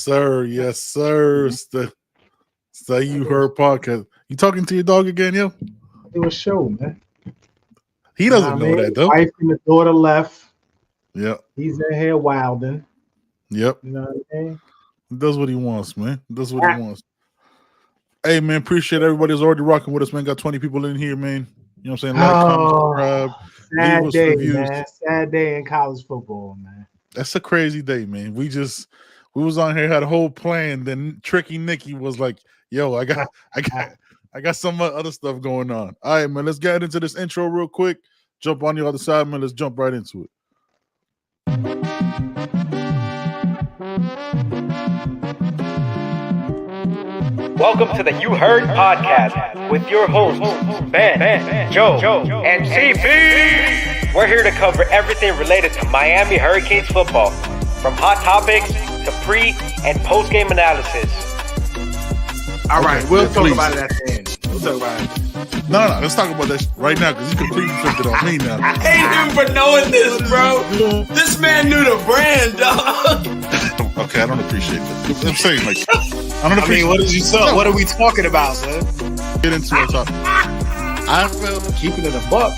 sir. Yes, sir. Stay you heard podcast. You talking to your dog again, yo? Do a show, man. He You know what I doesn't know mean? that though. Wife and the daughter left. Yep. He's in here wilding. Yep. You know what I mean? He does what he wants, man. He does what he wants. Hey, man, appreciate everybody that's already rocking with us, man. Got 20 people in here, man. You know what I'm saying? Like, comment, subscribe, leave us Sad day, reviews. man. Sad day in college football, man. That's a crazy day, man. We was on here, had a whole plan. Then Tricky Nicky was like, "Yo, I got some other stuff going on." All right, man. Let's get into this intro real quick. Jump on the other side, man. Let's jump right into it. Welcome to the You Heard podcast with your hosts, Ben, Joe, and CP. We're here to cover everything related to Miami Hurricanes football, from hot topics to pre- and post-game analysis. All right, we'll talk about it at the end. We'll talk about it. No. Let's talk about that right now because you completely flipped it on me now. I hate him for knowing this, bro. This man knew the brand, dog. Okay, I don't appreciate that. I'm saying, like, I mean, what did you say? What are we talking about, man? Get into it. I felt Keeping it a buck.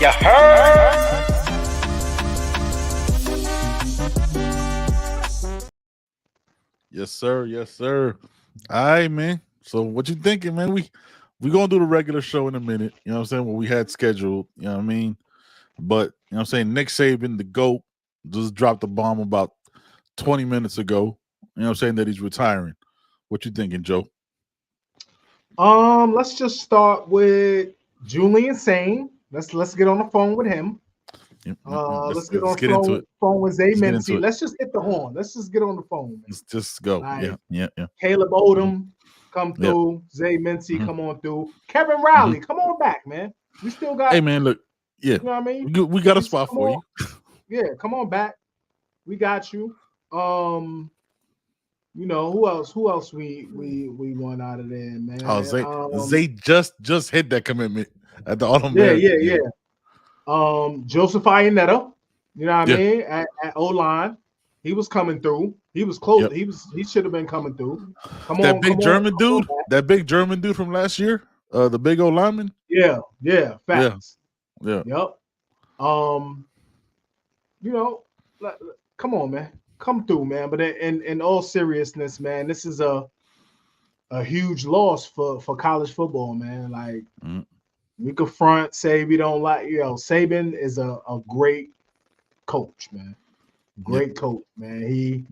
You heard? Yes, sir. Yes, sir. All right, man. So what you thinking, man? We gonna do the regular show in a minute. You know what I'm saying? What we had scheduled. You know what I mean? But you know what I'm saying? Nick Saban, the GOAT, just dropped the bomb about 20 minutes ago. You know what I'm saying? That he's retiring. What you thinking, Joe? Let's just start with Julian Sane. Let's get on the phone with him. Let's get on the phone with Zay Mincy. Let's just hit the horn. Let's just get on the phone. Man. Let's just go. Right. Yeah. Caleb Odom, come through. Yep. Zay Mincy, come on through. Kevin Riley, come on back, man. We still got. Hey, man, look. Yeah. You know what I mean? We got a spot for you. Yeah, come on back. We got you. You know who else we want out of there, man? Oh, Zay just hit that commitment at the Autumn. Yeah. Joseph Ionetta, you know what I mean? At O-line, he was coming through. He was close. Yep. He should have been coming through. That big German dude from last year, the big old lineman. Yeah, facts. Yeah. Yep. You know, come on, man. Come through, man. But in all seriousness, man, this is a huge loss for college football, man. Like we could say we don't like, Saban is a great coach, man. Great coach, man.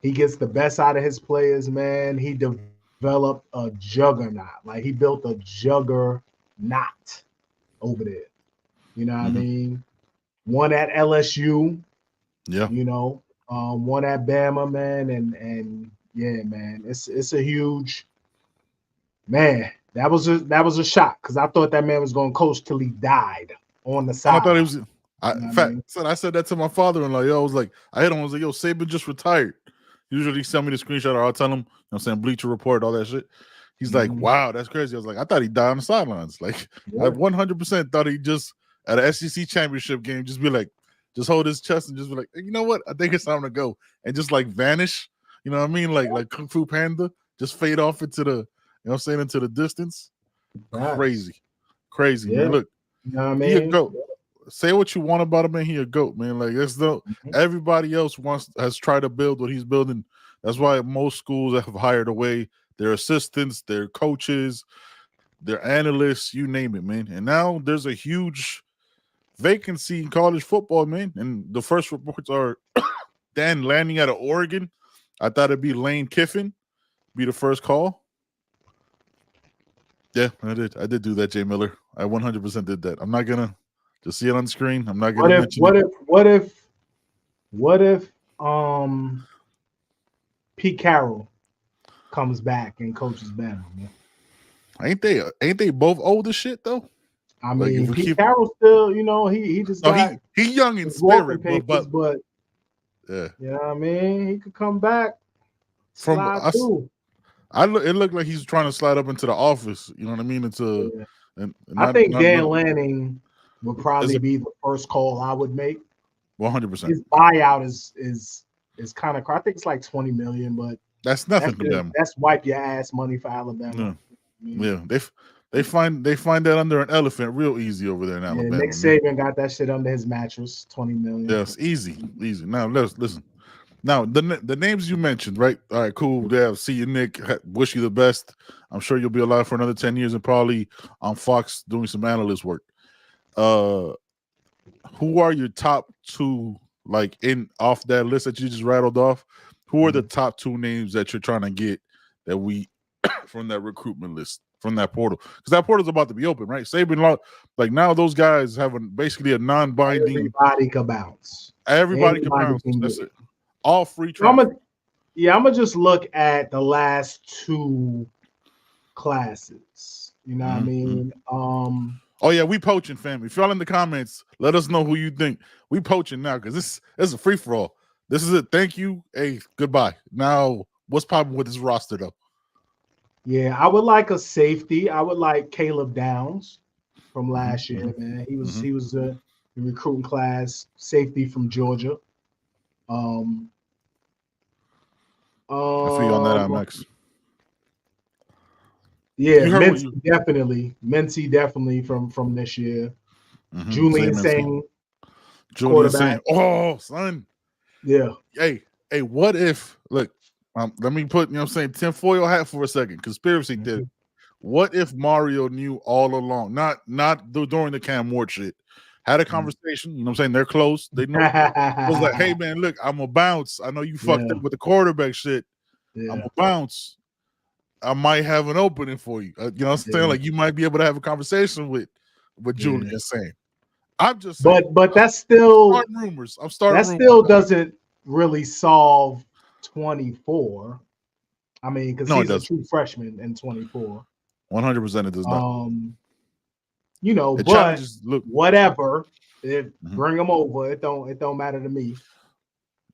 He gets the best out of his players, man. He developed a juggernaut. Like he built a juggernaut over there. You know what I mean? One at LSU. Yeah. You know. One at Bama, man, and yeah, man, it's a huge man. That was a shock because I thought that man was going to coach till he died on the side. I thought he was. I said that to my father-in-law. I was like, I hit him. I was like, yo, Saban just retired. Usually, send me the screenshot or I'll tell him. You know what I'm saying, Bleacher Report, all that shit. He's like, wow, that's crazy. I was like, I thought he died on the sidelines. Like, I 100% thought he just at an SEC championship game just be like. Just hold his chest and just be like, hey, you know what? I think it's time to go. And just like vanish. You know what I mean? Like Kung Fu Panda. Just fade off into the, into the distance. Crazy. Yeah. Man. Look, you know what I mean? He a GOAT. Say what you want about him, man. He a GOAT, man. Like everybody else has tried to build what he's building. That's why most schools have hired away their assistants, their coaches, their analysts, you name it, man. And now there's a huge vacancy in college football, man. And the first reports are Dan landing out of Oregon. I thought it'd be Lane Kiffin, be the first call. Yeah, I did do that, Jay Miller. I 100% did that. I'm not gonna just see it on the screen. I'm not gonna mention it. What if Pete Carroll comes back and coaches Bama, man? Ain't they both old as shit though? I mean, Pete Carroll still, he just he young in spirit, but yeah, you know what I mean. He could come back. It looked like he's trying to slide up into the office. You know what I mean? I think Dan Lanning would probably be the first call I would make. 100%. His buyout is is kind of. I think it's like 20 million, but that's nothing to them. That's wipe your ass money for Alabama. Yeah, they find that under an elephant real easy over there in Alabama. Nick Saban got that shit under his mattress. 20 million. Yes, easy. Now listen. Now the names you mentioned, right? All right, cool. Yeah, see you, Nick. Wish you the best. I'm sure you'll be alive for another 10 years and probably on Fox doing some analyst work. Who are your top two, like in off that list that you just rattled off? Who are the top two names that you're trying to get that we from that recruitment list, from that portal? Because that portal's about to be open, right? Saban, like now those guys have basically a non-binding. Everybody can bounce. Everybody can bounce. That's it. All free transfer. I'm gonna just look at the last two classes. You know what I mean? Oh yeah, we poaching, fam. If y'all in the comments, let us know who you think. We poaching now because this is a free for all. This is it. Thank you. Hey, goodbye. Now, what's popping with this roster though? Yeah, I would like a safety. I would like Caleb Downs from last year, man. He was the recruiting class safety from Georgia. I feel you on that, IMAX. Yeah, Mincy definitely from this year. Julian Singh, quarterback. Oh, son. Yeah. Hey, what if, look, let me put, tinfoil hat for a second. Conspiracy theory. What if Mario knew all along, not during the Cam Ward shit, had a conversation, you know what I'm saying? They're close. They know. It was like, hey, man, look, I'm going to bounce. I know you fucked up with the quarterback shit. I'm going to bounce. I might have an opening for you. You know what I'm saying? Like, you might be able to have a conversation with Julian saying. I'm just saying. But that's still. I'm starting rumors. That still doesn't really solve 24. I mean, because he's a true freshman in 24. 100% it does not. But whatever. Bring them over. It don't matter to me.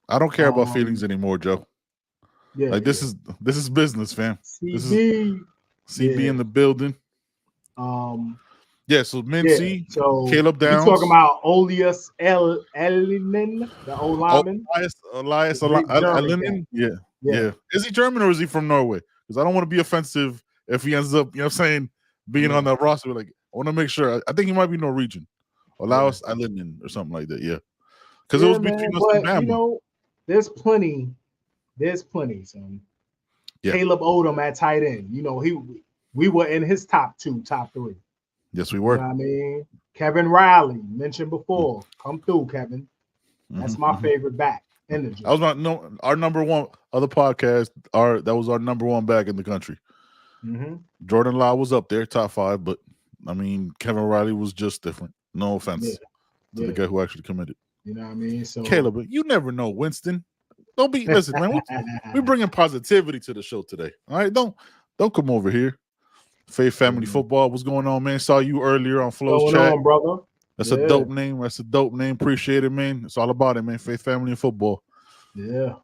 I don't care about feelings anymore, Joe. Yeah, like this is business, fam. CB, this is CB in the building. So Mincy, Caleb Downs. You talking about Olias Elinen, the old lineman? Elias Elinen? Yeah. Is he German or is he from Norway? Because I don't want to be offensive if he ends up, being on the roster. Like, I want to make sure. I think he might be Norwegian. Elias Elinen or something like that. Yeah. Because it was between us and Bama. There's plenty. Son. Yeah. Caleb Odom at tight end. We were in his top 2, top 3. Yes, we were. You know what I mean? Kevin Riley, mentioned before. Come through, Kevin. That's my favorite back. Energy. I was our number one other podcast. That was our number one back in the country. Jordan Law was up there, top 5, but I mean, Kevin Riley was just different. No offense to the guy who actually committed. You know what I mean? So Caleb, you never know, Winston. Don't be listen, man. We're bringing positivity to the show today. All right, don't come over here. Faith Family Football, what's going on, man? Saw you earlier on Flo's chat, brother. That's a dope name. Appreciate it, man. It's all about it, man. Faith Family and Football. Yeah.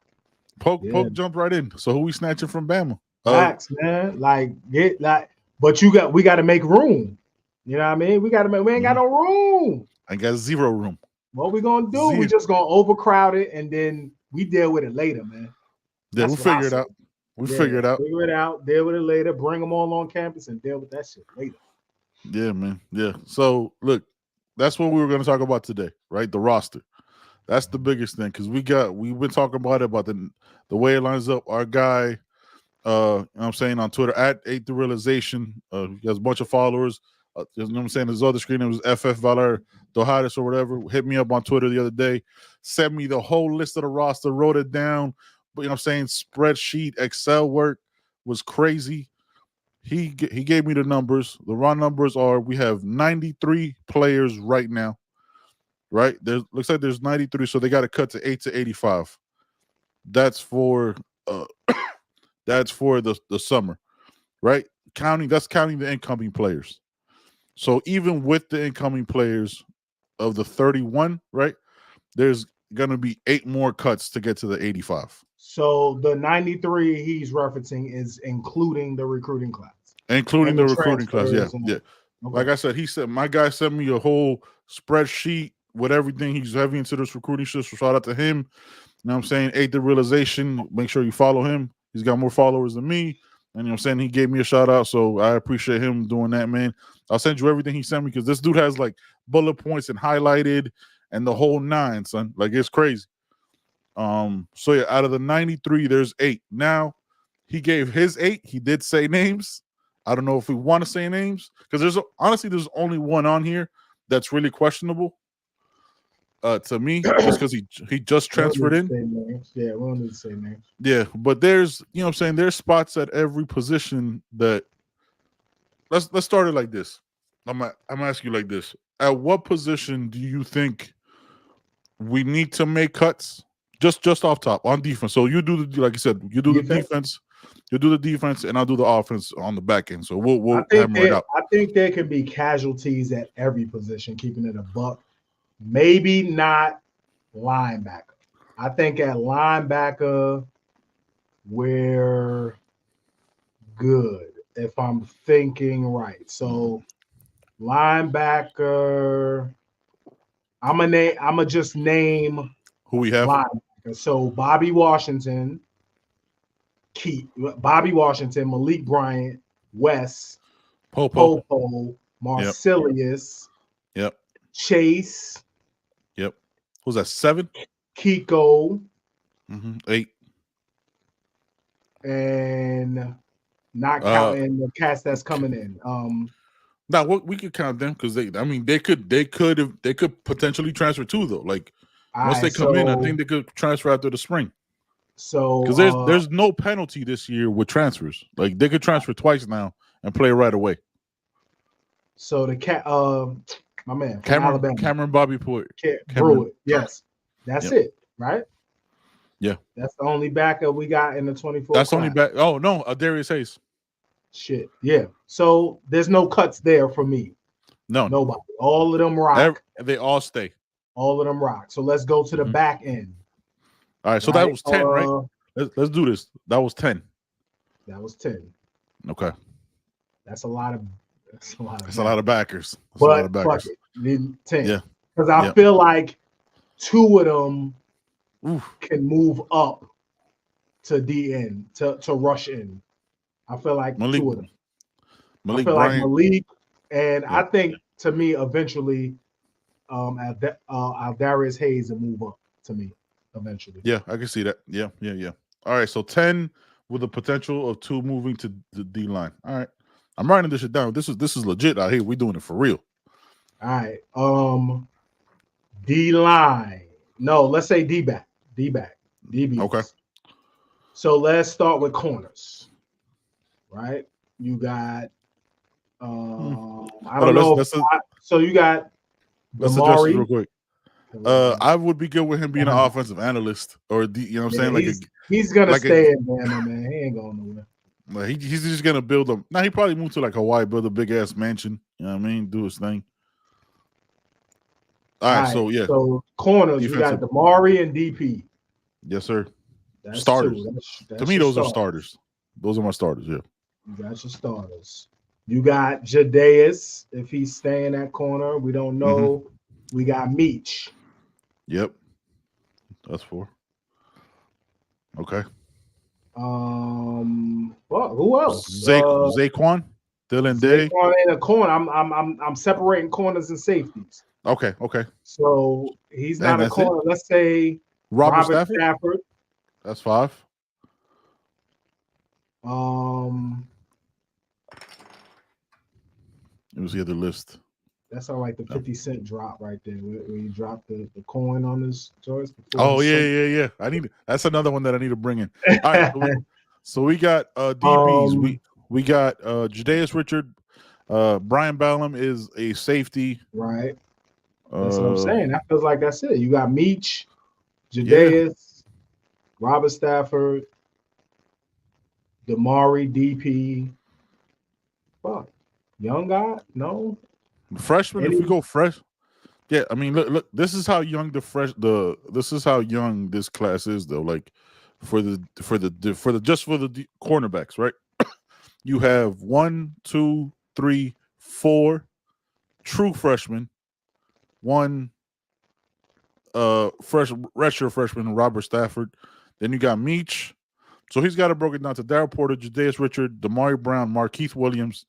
Poke, jump right in. So who we snatching from Bama? Facts, man. But we got to make room. You know what I mean? We ain't got no room. I got 0 room. What we gonna do? We just gonna overcrowd it and then we deal with it later, man. Yeah, we'll figure it out. Figure it out. Figure it out. Deal with it later. Bring them all on campus and deal with that shit later. Yeah, man. Yeah. So look, that's what we were going to talk about today, right? The roster. That's the biggest thing because we've been talking about it, about the way it lines up. Our guy, you know what I'm saying, on Twitter at 8 The Realization. He has a bunch of followers. You know what I'm saying? His other screen, it was FF Valer Dohatis or whatever. Hit me up on Twitter the other day. Sent me the whole list of the roster, wrote it down. But you know what I'm saying? Spreadsheet, Excel work was crazy. He gave me the numbers. The raw numbers are we have 93 players right now. Right? Looks like there's 93, so they got to cut to 8 to 85. That's for the summer, right? That's counting the incoming players. So even with the incoming players of the 31, right, there's going to be 8 more cuts to get to the 85. So the 93 he's referencing is including the recruiting class. Including the recruiting class, yeah. Okay. Like I said, my guy sent me a whole spreadsheet with everything he's heavy into this recruiting shit. So shout out to him. know what I'm saying, ate the realization. Make sure you follow him. He's got more followers than me. And you know what I'm saying? He gave me a shout out. So I appreciate him doing that, man. I'll send you everything he sent me because this dude has like bullet points and highlighted and the whole nine, son. Like it's crazy. So yeah, out of the 93, there's 8. Now he gave his 8. He did say names. I don't know if we want to say names because there's only one on here that's really questionable. To me, just because he just transferred in. Yeah, we don't need to say names. Yeah, but there's you know what I'm saying, there's spots at every position that let's start it like this. I'm asking you like this. At what position do you think we need to make cuts? Just off top on defense. So you do the like you said, you do the defense, you do the defense, and I'll do the offense on the back end. So we'll hammer it out. I think there can be casualties at every position, keeping it a buck. Maybe not linebacker. I think at linebacker, we're good, if I'm thinking right. So linebacker, I'ma just name who we have. Linebacker. So Bobby Washington, Malik Bryant, Wes, Popo, Marcelius, yep. Chase. Yep. Who's that? 7? Kiko. 8. And not counting the cats that's coming in. Now we could count them because they could potentially transfer too though. Like once they come in, I think they could transfer after the spring. So because there's no penalty this year with transfers. Like they could transfer twice now and play right away. So the cat, my man, Cameron Bobby Port, Brewitt. Yes, that's it, right? Yeah, that's the only backup we got in the 24. That's only back. Oh no, Darius Hayes. Shit, yeah. So there's no cuts there for me. No, nobody. All of them rock. They all stay. All of them rock. So let's go to the back end. All right, so that was 10, right? Let's do this. That was 10. That was 10. Okay. That's a lot of. That's a lot of backers. That's a lot of backers. Fuck it. 10. Yeah. Because I feel like 2 of them can move up to DN to rush in. I feel like Malik, 2 of them. Malik I feel Bryant. like Malik, and I think to me eventually, Darius Hayes will move up to me eventually. Yeah, I can see that. Yeah. All right, so 10 with the potential of 2 moving to the D line. All right, I'm writing this shit down. This is legit out here. We're doing it for real. All right, D line. No, let's say D back. DB. Okay. So let's start with corners. Right? You got I don't know. So you got let's address this real quick. I would be good with him being an offensive analyst or you know what I'm saying? He's gonna stay in Bama, man. He ain't going nowhere. He's just gonna build them. Now he probably moved to like Hawaii, build a big ass mansion. You know what I mean? Do his thing. All right, so yeah. So corners, you got Damari and DP. Yes, sir. That's starters. That's to me, those are starters. Those are my starters. Yeah. You got your starters. You got Jadeus, if he's staying at corner. We don't know. We got Meach. Yep. That's 4. Okay. Well, who else? Zaquan, Dylan Day. Zaquan in a corner. I'm separating corners and safeties. Okay. So he's not a corner. Let's say Robert Stafford. That's 5. It was the other list. That's all right. The 50 cent drop right there, where you drop the coin on his choice. Oh yeah. That's another one that I need to bring in. All right, so we got DBs. We got Jadeus Richard. Brian Ballum is a safety. Right. That's what I'm saying. That feels like that's it. You got Meach, Jadeus, Robert Stafford, Damari, DP. Fuck. Young guy? No. Freshman, if we go fresh. Yeah, I mean, look, this is how young this is how young this class is though. Like for the cornerbacks, right? You have 1, 2, 3, 4 true freshmen, 1 redshirt freshman Robert Stafford. Then you got Meach. So he's got it broken down to Darryl Porter, Jadaeus Richard, Damari Brown, Markeith Williams,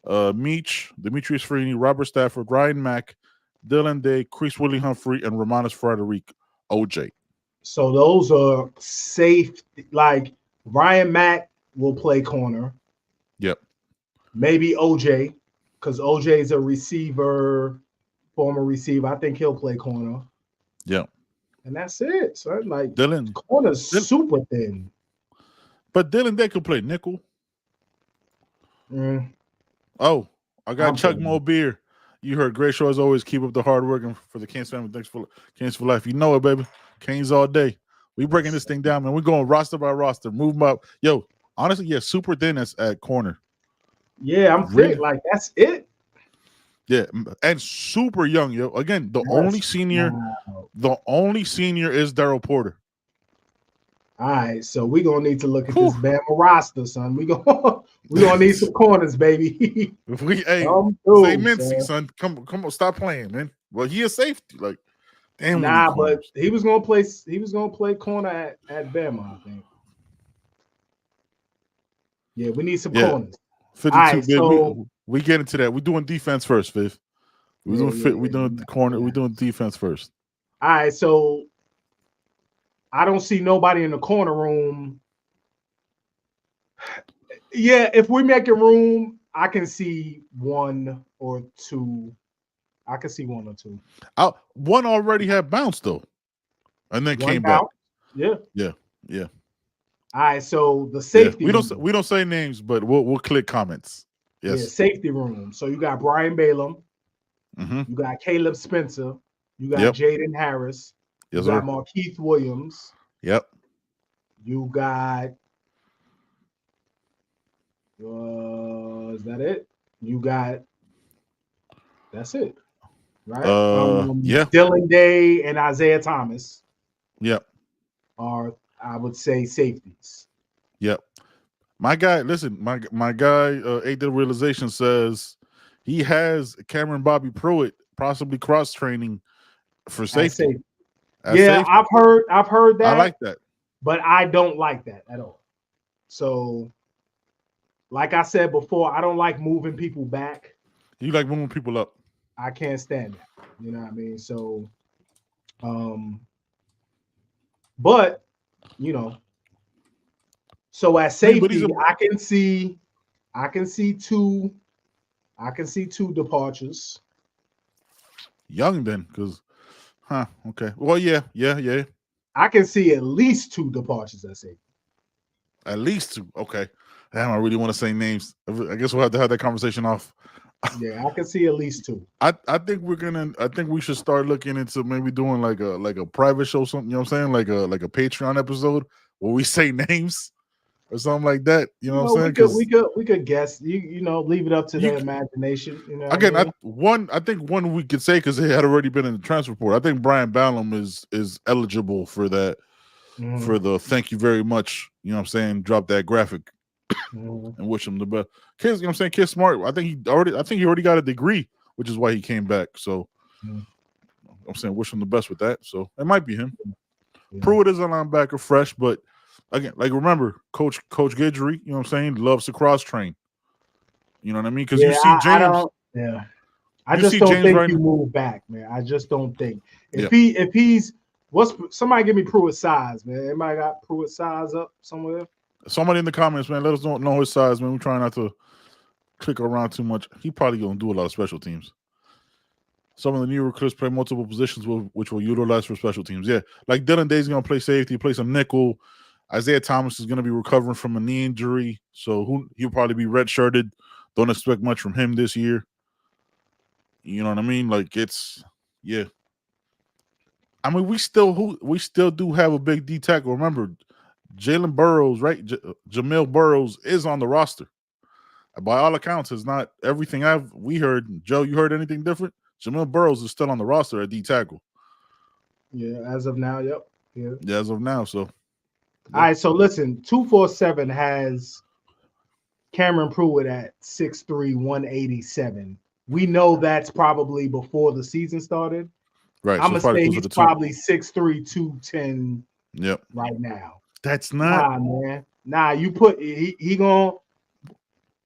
Meach, Demetrius Freeney, Robert Stafford, Ryan Mack, Dylan Day, Chris Willie Humphrey, and Romanus Frederick OJ. So those are safe. Like Ryan Mack will play corner. Yep. Maybe OJ, because OJ is a receiver, former receiver. I think he'll play corner. Yep. And that's it. So like Dylan corner's super thin. But Dylan Day could play nickel. Mm. Oh, I got I'm Chuck feeling Mo Beer. You heard great show as always. Keep up the hard work and for the Canes family. Thanks for Canes for life. You know it, baby. Canes all day. We breaking this thing down, man. We're going roster by roster. Move them up. Yo, honestly, yeah, super thin at corner. Yeah, I'm Really? thick. Like that's it. Yeah, and super young, yo. Again, the only senior is Darryl Porter. All right, so we're gonna need to look at this Bama roster, son. We gonna need some corners, baby. If we say Mincy, son, come on, stop playing, man. Well, he is safety, like damn. Nah, but he was gonna play corner at Bama, I think. Yeah, we need some corners. 52. Right, so we get into that. We're doing defense first, Fifth. We're doing the corner. We're doing defense first. All right, so I don't see nobody in the corner room. Yeah, if we make a room, I can see one or two. I can see one or two. One already had bounced though, and then came back. Yeah. All right, so the safety. We don't say names, but we'll click comments. Yes. Yeah, safety room. So you got Brian Balaam. Mm-hmm. You got Caleb Spencer. You got Jaden Harris. Yes, you got sir. Markeith Williams. Yep. You got is that it? You got that's it, right? Dylan Day and Isaiah Thomas. Yep. Are I would say safeties. Yep. My guy, listen, my guy, Ate the Realization says he has Cameron Bobby Pruitt possibly cross training for safety. Yeah, safety. I've heard that. I like that. But I don't like that at all. So, like I said before, I don't like moving people back. You like moving people up. I can't stand that. You know what I mean? So, but you know, so at safety, I can see two departures. Young then, because okay. Well, yeah. I can see at least two departures at safety. At least two. Okay. Damn, I really want to say names. I guess we'll have to have that conversation off. Yeah, I can see at least two. I think we should start looking into maybe doing like a private show, something, you know what I'm saying? Like a Patreon episode where we say names or something like that. You know what I'm saying? We could guess. You know, leave it up to their imagination. You know. Again, I think one we could say because he had already been in the transfer report. I think Brian Ballum is eligible for that. For the thank you very much. You know what I'm saying? Drop that graphic and wish him the best. Kids, you know what I'm saying? Kid's smart. I think he already got a degree, which is why he came back. So I'm saying wish him the best with that. So it might be him. Yeah. Pruitt is a linebacker, fresh, but again, like remember, Coach Guidry, you know what I'm saying, loves to cross train. You know what I mean? Because you see James. I just don't think you move back, man. I just don't think if he's somebody give me Pruitt's size, man. Anybody got Pruitt's size up somewhere? Somebody in the comments, man. Let us know his size, man. We're trying not to click around too much. He probably gonna do a lot of special teams. Some of the new recruits play multiple positions, which will utilize for special teams. Yeah, like Dylan Day's gonna play safety, play some nickel. Isaiah Thomas is gonna be recovering from a knee injury, so he'll probably be redshirted. Don't expect much from him this year. You know what I mean? Like yeah. I mean, we still do have a big D tackle. Remember, Jalen Burrows, right? Jamil Burrows is on the roster. By all accounts, it's not everything we heard. Joe, you heard anything different? Jamil Burrows is still on the roster at D tackle. Yeah, as of now, yep. Yeah, as of now. So, all right. So listen, 247 has Cameron Pruitt at 6'3", 187. We know that's probably before the season started. Right. I'm so gonna say closer he's to 2. probably 6'3", 210 Yep. right now. That's not. Nah, man. Nah, you put he gonna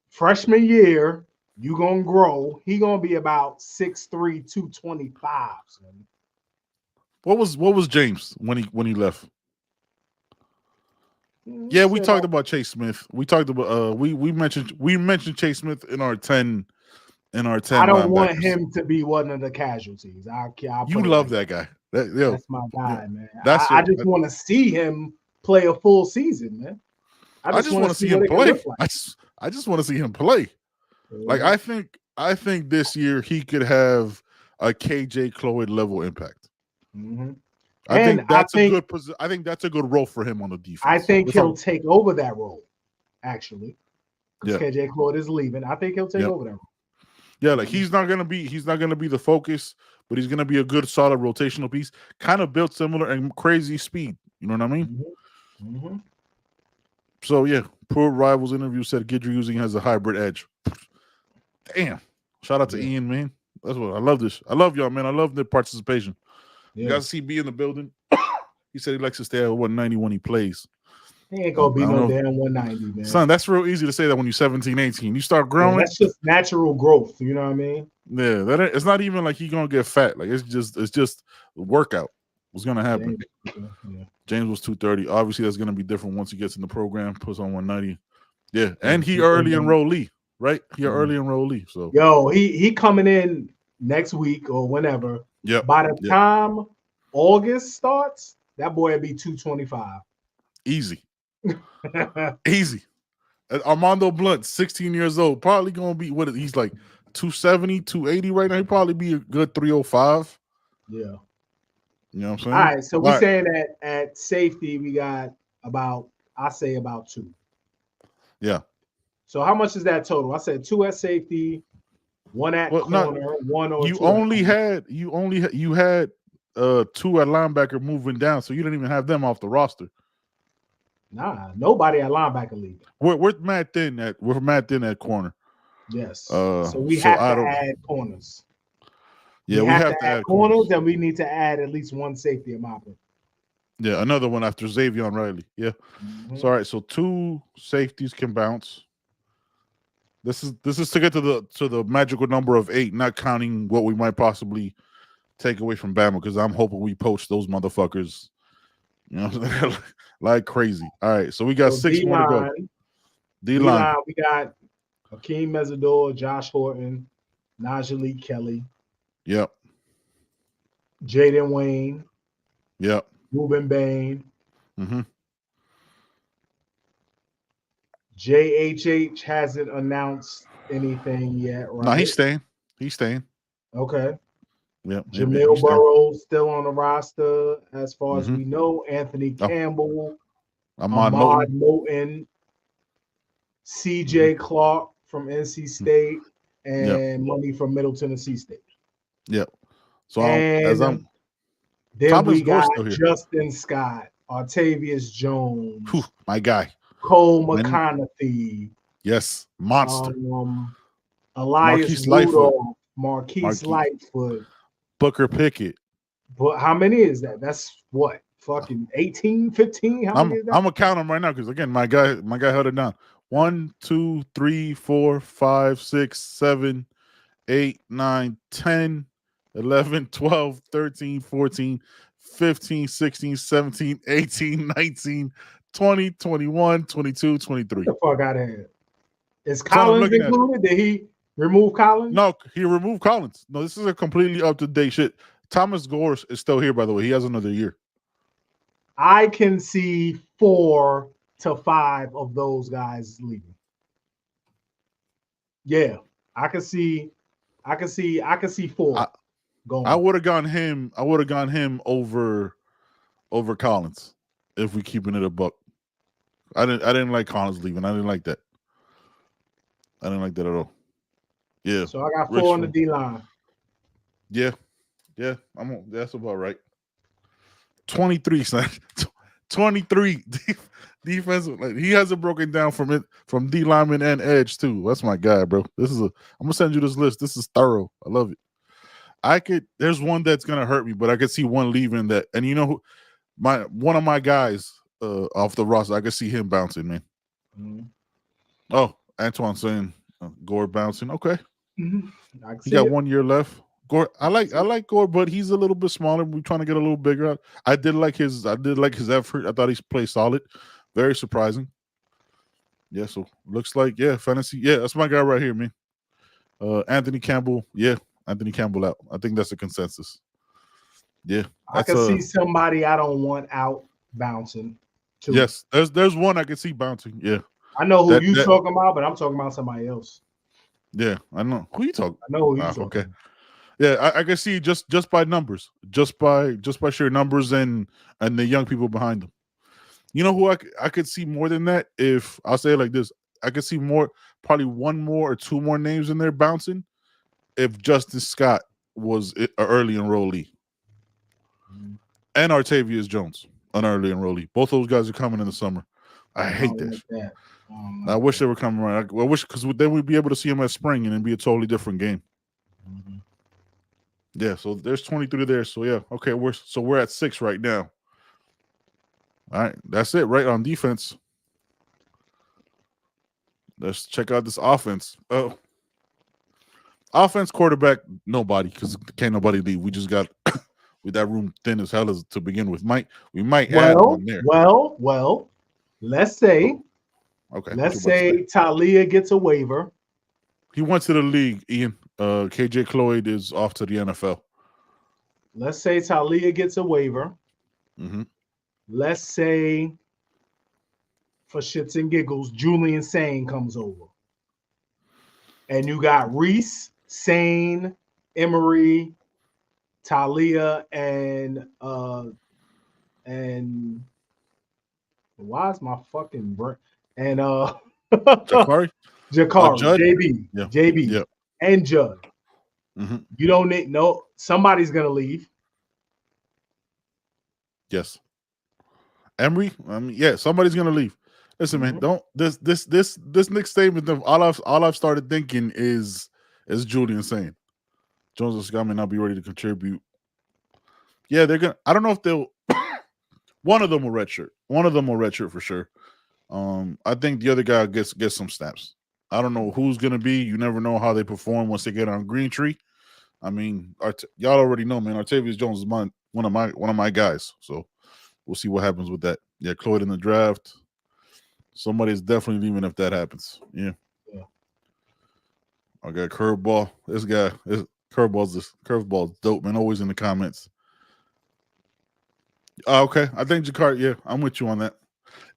freshman year. You gonna grow. He gonna be about 6'3", 225. Son. What was James when he left? Yeah, we talked about Chase Smith. We talked about we mentioned Chase Smith in our 10 I don't linebackers. want him to be one of the casualties. I'll you put love like that guy. That's my guy, man. I just want to see him play a full season, man. I just want to see him play. Like. I just want to see him play. Like I think this year he could have a KJ Cloyd level impact. Mm-hmm. I think that's a good role for him on the defense. I think he'll take over that role, actually. Because KJ Cloyd is leaving. I think he'll take over that role. Yeah, like he's not gonna be the focus, but he's gonna be a good, solid rotational piece. Kind of built similar and crazy speed. You know what I mean? Mm-hmm. So yeah, Pro Rivals interview said Guidry using has a hybrid edge. Damn! Shout out to Ian, man. That's what I love. This I love y'all, man. I love the participation. Yeah. You guys see B in the building. He said he likes to stay at 190 when he plays. He ain't gonna be no damn 190, man. Son, that's real easy to say that when you're 17, 18. You start growing. That's just natural growth. You know what I mean? Yeah, it's not even like he's gonna get fat. Like it's just workout. What's gonna happen? James was 230. Obviously, that's gonna be different once he gets in the program. Puts on 190. Yeah, and he early enrollee, right? He early enrollee. So yo, he coming in next week or whenever. Yeah. By the time August starts, that boy will be 225. Easy. Easy. Armando Blunt, 16 years old, probably gonna be he's like 270, 280 right now. He'd probably be a good 305. Yeah. You know what I'm saying? All right. So we're saying that at safety, we got about 2. Yeah. So how much is that total? I said 2 at safety, 1 at corner, 1 or 2. You had 2 at linebacker moving down, so you didn't even have them off the roster. Nah, nobody at linebacker league. We're mad thin at corner. Yes. So we have to add corners. Yeah, we have to add corners, and we need to add at least 1 safety in my opinion. Yeah, another one after Xavier Riley. Yeah. Mm-hmm. So all right, so 2 safeties can bounce. This is to get to the magical number of 8, not counting what we might possibly take away from Bama, because I'm hoping we poach those motherfuckers. You know, like crazy. All right, so we got 6 more to go. D-line. We got Akeem Mesidor, Josh Horton, Najee Kelly. Yep. Jaden Wayne. Yep. Ruben Bain. Mm-hmm. JHH hasn't announced anything yet, right? No, he's staying. He's staying. Okay. Yep. Jamil Burrows still on the roster, as far as we know. Anthony Campbell, Ahmad Moten, CJ Clark from NC State, and Money from Middle Tennessee State. Yep. So then we got Justin Scott, Artavius Jones, my guy, Cole McConaughey. Yes, monster. Elias Rudolph, Marquise Lightfoot, Booker Pickett. But how many is that? That's what? Fucking 18, 15? How many is that? I'm gonna count them right now because again, my guy held it down. 1, 2, 3, 4, 5, 6, 7, 8, 9, 10, 11, 12, 13, 14, 15, 16, 17, 18, 19, 20, 21, 22, 23. Get the fuck out of here. Is Collins included? Did he remove Collins? No, he removed Collins. No, this is a completely up-to-date shit. Thomas Gore is still here, by the way. He has another year. I can see 4 to 5 of those guys leaving. Yeah, I can see 4 going. I would have gone him over Collins if we keeping it a buck. I didn't like Collins leaving. I didn't like that. I didn't like that at all. Yeah. So I got 4 on the D line. Yeah. Yeah. That's about right. 23, son. 23 defensive. Like, he has it broken down from D lineman and edge too. That's my guy, bro. I'm gonna send you this list. This is thorough. I love it. There's one that's gonna hurt me, but I could see one leaving that. And you know who? One of my guys off the roster, I could see him bouncing, man. Mm-hmm. Oh, Antoine saying Gore bouncing. Okay, he got 1 year left. Gore, I like Gore, but he's a little bit smaller. We're trying to get a little bigger. I did like his effort. I thought he played solid. Very surprising. Yeah, so looks like fantasy. Yeah, that's my guy right here, man. Anthony Campbell. Yeah, Anthony Campbell out. I think that's a consensus. Yeah, I can see somebody I don't want out bouncing. Too. Yes, there's one I can see bouncing. Yeah, I know who you talking about, but I'm talking about somebody else. Yeah, I know who you talking. I know who you talking. Okay. Yeah, I can see just by numbers, just by sheer numbers and the young people behind them. You know who I could see more than that? If I'll say it like this, I could see probably one more or two more names in there bouncing. If Justice Scott was an early enrollee, and Artavius Jones, an early enrollee, both those guys are coming in the summer. I hate that. I wish they were coming around. I wish, because then we'd be able to see them at spring and it'd be a totally different game. Mm-hmm. Yeah, so there's 23 there. So yeah, okay, we're at 6 right now. All right, that's it, right, on defense. Let's check out this offense. Oh, offense, quarterback, nobody, because can't nobody leave. We just got with that room thin as hell as to begin with. We might add one there. Well, let's say. Okay. Let's say Talia gets a waiver. He went to the league, Ian. KJ Cloyd is off to the NFL. Let's say Talia gets a waiver. Mm-hmm. Let's say, for shits and giggles, Julian Sane comes over. And you got Reese, Sane, Emery, Talia, and why is my fucking brain? And Jakari, JB, yeah. JB, yeah. and Judd. Mm-hmm. You don't need somebody's gonna leave. Yes. Emery, somebody's gonna leave. Listen, man, don't this Nick Saban. All I've started thinking is Julian saying Jones and Scott may not be ready to contribute. Yeah, they're gonna. I don't know if they'll. One of them will redshirt. One of them will redshirt for sure. I think the other guy gets some snaps. I don't know who's gonna be. You never know how they perform once they get on Green Tree. I mean, y'all already know, man. Artavius Jones is one of my guys. So we'll see what happens with that. Yeah, Cloyd in the draft. Somebody's definitely leaving if that happens. Yeah. I got curveball. This guy, curveball's dope, man. Always in the comments. Okay, I think Jakar. Yeah, I'm with you on that.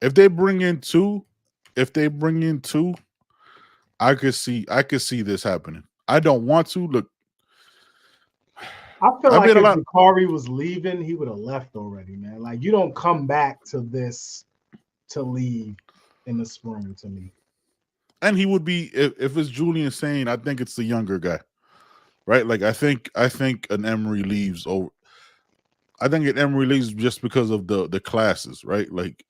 If they bring in two, I could see this happening. I don't want to look. I feel like if Jakari was leaving, he would have left already, man. Like, you don't come back to this to leave in the spring to me. And he would be if it's Julian Sane, I think it's the younger guy, right? Like I think an Emery leaves over. I think an Emery leaves just because of the classes, right? Like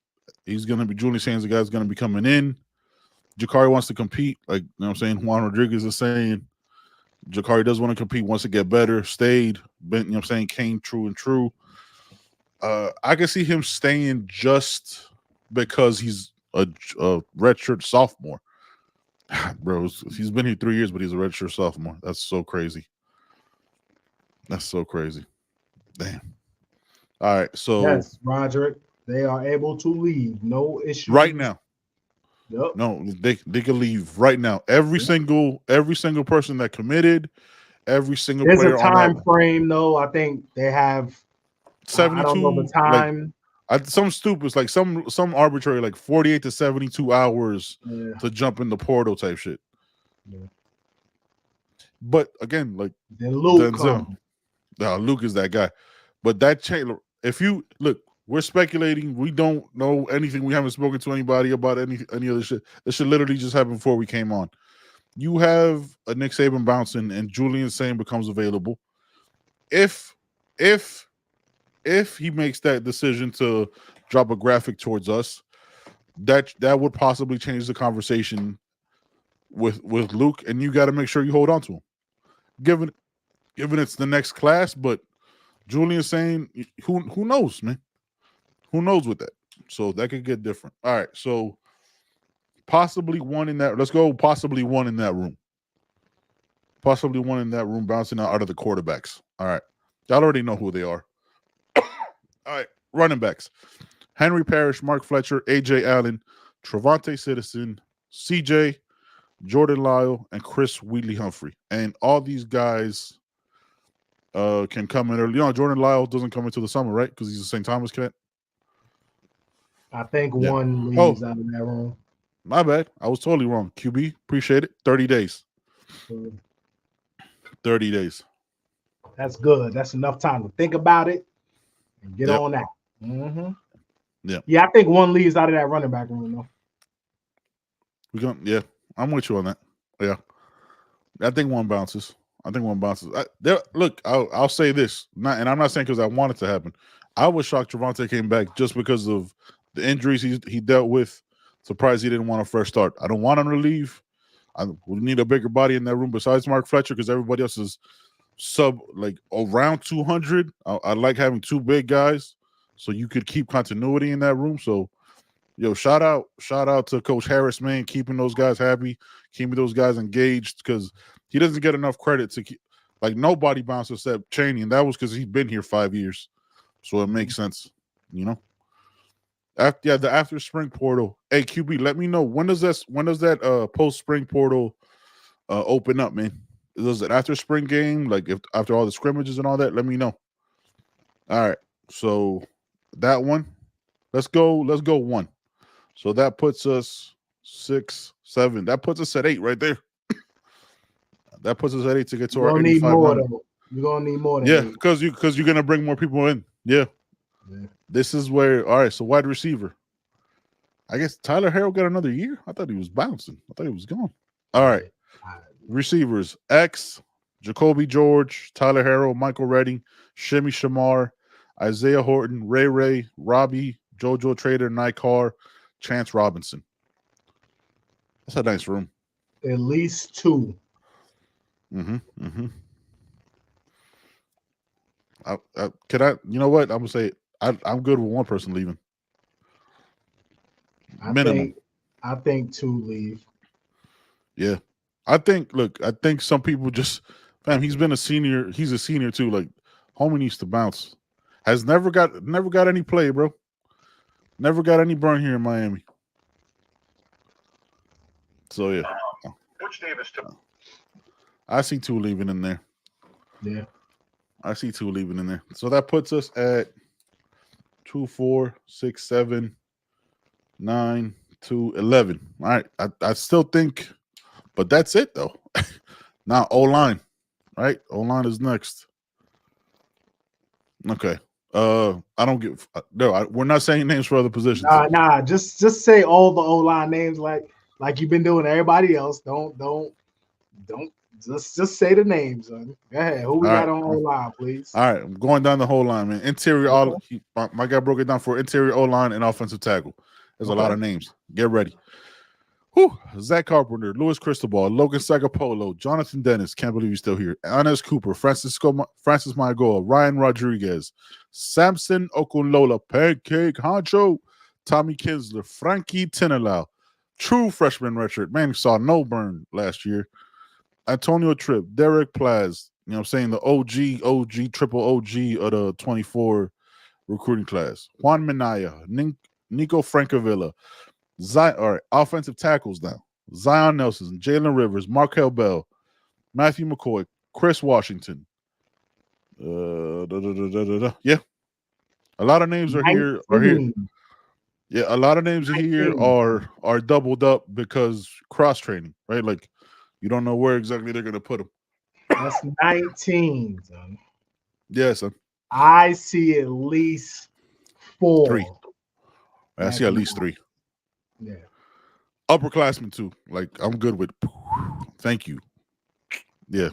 he's gonna be Julian Sane's the guy's gonna be coming in. Jakari wants to compete, like you know what I'm saying. Juan Rodriguez is saying Jakari does want to compete, wants to get better, stayed, but you know what I'm saying, came true. I can see him staying just because he's a redshirt sophomore. Bro, he's been here 3 years, but he's a redshirt sophomore. That's so crazy. Damn. All right, so yes, Roderick, they are able to leave, no issue right now. Yep. No, they can leave right now. Every single person that committed, every single There's player a time on that frame though. I think they have 72. I don't know the time. Some stupid, like some arbitrary, like 48 to 72 hours to jump in the portal type shit. Yeah. But again, like then Luke, Luke is that guy. But that change. If you look, we're speculating. We don't know anything. We haven't spoken to anybody about any other shit. This should literally just happen before we came on. You have a Nick Saban bouncing, and Julian Sane becomes available. If he makes that decision to drop a graphic towards us, that would possibly change the conversation with Luke, and you got to make sure you hold on to him. given it's the next class, but Julian's saying who knows, man? Who knows with that? So that could get different. All right, so possibly one in that. Let's go. Possibly one in that room. Possibly one in that room bouncing out of the quarterbacks. All right, y'all already know who they are. All right, running backs: Henry Parrish, Mark Fletcher, AJ Allen, Trevante Citizen, CJ, Jordan Lyle, and Chris Wheatley Humphrey. And all these guys can come in early. Jordan Lyle doesn't come into the summer, right? Because he's a St. Thomas cat. I think one leaves out of that room. My bad. I was totally wrong. QB, appreciate it. 30 days. 30 days. That's good. That's enough time to think about it and get on that. Mm-hmm. Yeah, I think one leaves out of that running back room, though. I'm with you on that. Yeah. I think one bounces. Look, I'll say this, and I'm not saying because I want it to happen. I was shocked Trevante came back just because of the injuries he dealt with. Surprised he didn't want a fresh start. I don't want him to leave. We need a bigger body in that room besides Mark Fletcher because everybody else is around 200. I like having two big guys so you could keep continuity in that room. So, shout out to Coach Harris, man, keeping those guys happy, keeping those guys engaged because he doesn't get enough credit to keep. Nobody bounced except Chaney, and that was because he's been here 5 years. So it makes sense, After spring portal. Hey, QB, let me know when does that post spring portal open up, man? Is it after spring game? If after all the scrimmages and all that? Let me know. All right, so that one, let's go one. So that puts us 6, 7. That puts us at 8 right there. That puts us at 8 to get to our 85. You're gonna need more. Because you're gonna bring more people in. Yeah. This is where. All right. So wide receiver. I guess Tyler Harrell got another year. I thought he was bouncing. I thought he was gone. All right. Receivers: X, Jacoby George, Tyler Harrell, Michael Redding, Shimmy Shamar, Isaiah Horton, Ray, Robbie, JoJo Trader, Nikar, Chance Robinson. That's a nice room. At least 2. Can I? You know what? I'm gonna say it. I'm good with one person leaving. Minimum. I think 2 leave. Yeah, I think some people just, fam. He's been a senior. He's a senior too. Homie needs to bounce. Has never got any play, bro. Never got any burn here in Miami. So yeah. Coach Davis too. I see 2 leaving in there. Yeah. I see 2 leaving in there. So that puts us at 2, 4, 6, 7, 9, 2, 11. All right. I still think, but that's it though. Now O-line, right? O-line is next. Okay. I don't give. No, we're not saying names for other positions. Nah. Just say all the O-line names like you've been doing everybody else. Don't. Just say the names. Go ahead. Who we got on O-line, please? All right, I'm going down the whole line, man. Interior, my guy broke it down for interior O-line and offensive tackle. There's a lot of names. Get ready. Zach Carpenter, Louis Cristobal, Logan Sagapolo, Jonathan Dennis. Can't believe he's still here. Anez Cooper, Francis Magoa, Ryan Rodriguez, Samson Okunlola, Pancake Honcho, Tommy Kinsler, Frankie Tinalau, true freshman redshirt. Man, he saw no burn last year. Antonio Tripp, Derek Plaz, the OG, triple OG of the 24 recruiting class. Juan Minaya, Nico Francavilla, offensive tackles now. Zion Nelson, Jalen Rivers, Markel Bell, Matthew McCoy, Chris Washington. Yeah. A lot of names are here. Yeah, a lot of names here are doubled up because cross training, right? You don't know where exactly they're going to put them. That's 19, son. Yeah, son. I see at least 4. 3. I see at least 3. Yeah. Upperclassmen, too. I'm good with. Thank you. Yeah.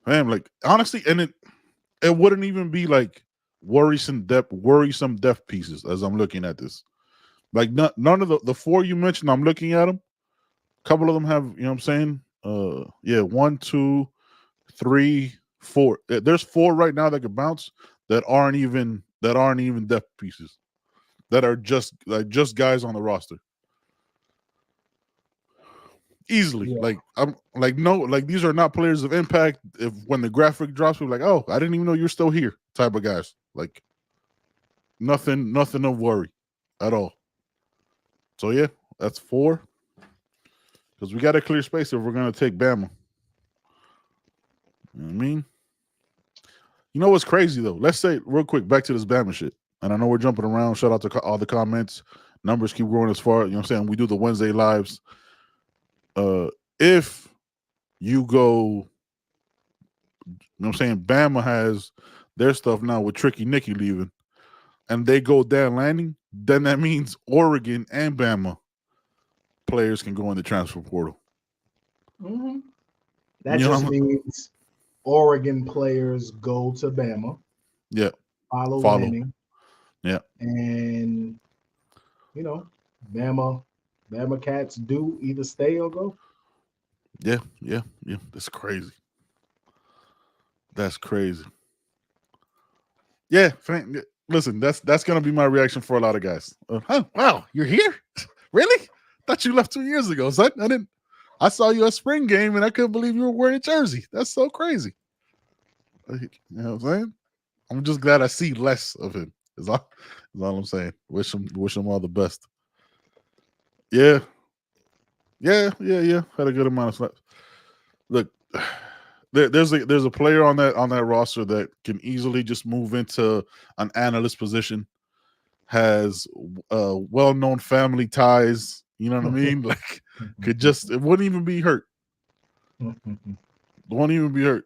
Man, honestly, and it wouldn't even be worrisome depth pieces as I'm looking at this. None of the 4 you mentioned, I'm looking at them. A couple of them have, Yeah, 1, 2, 3, 4. There's 4 right now that could bounce that aren't even depth pieces. That are just guys on the roster. Easily. Yeah. Like I'm like no, like these are not players of impact. If when the graphic drops, we're like, oh, I didn't even know you're still here, type of guys. Like nothing of worry at all. So yeah, that's 4. Because we got a clear space if we're gonna take Bama. You know what I mean? You know what's crazy though? Let's say real quick back to this Bama shit. And I know we're jumping around. Shout out to all the comments. Numbers keep growing as far. You know what I'm saying? We do the Wednesday lives. If you go, you know what I'm saying? Bama has their stuff now with Tricky Nicky leaving, and they go Dan Lanning, then that means Oregon and Bama players can go in the transfer portal. Mm-hmm. That You just know, means Oregon players go to Bama. Yeah. Follow. Lanning. Yeah. And, you know, Bama cats do either stay or go. Yeah. That's crazy. Yeah, listen, that's gonna be my reaction for a lot of guys. Wow, you're here? Really? Thought you left 2 years ago, son. I saw you at spring game and I couldn't believe you were wearing a jersey. That's so crazy. You know what I'm saying? I'm just glad I see less of him. Is all I'm saying. Wish him all the best. Yeah. Had a good amount of snaps. Look, there's a player on that roster that can easily just move into an analyst position, has well-known family ties. You know what I mean? Like, it wouldn't even be hurt. Won't even be hurt.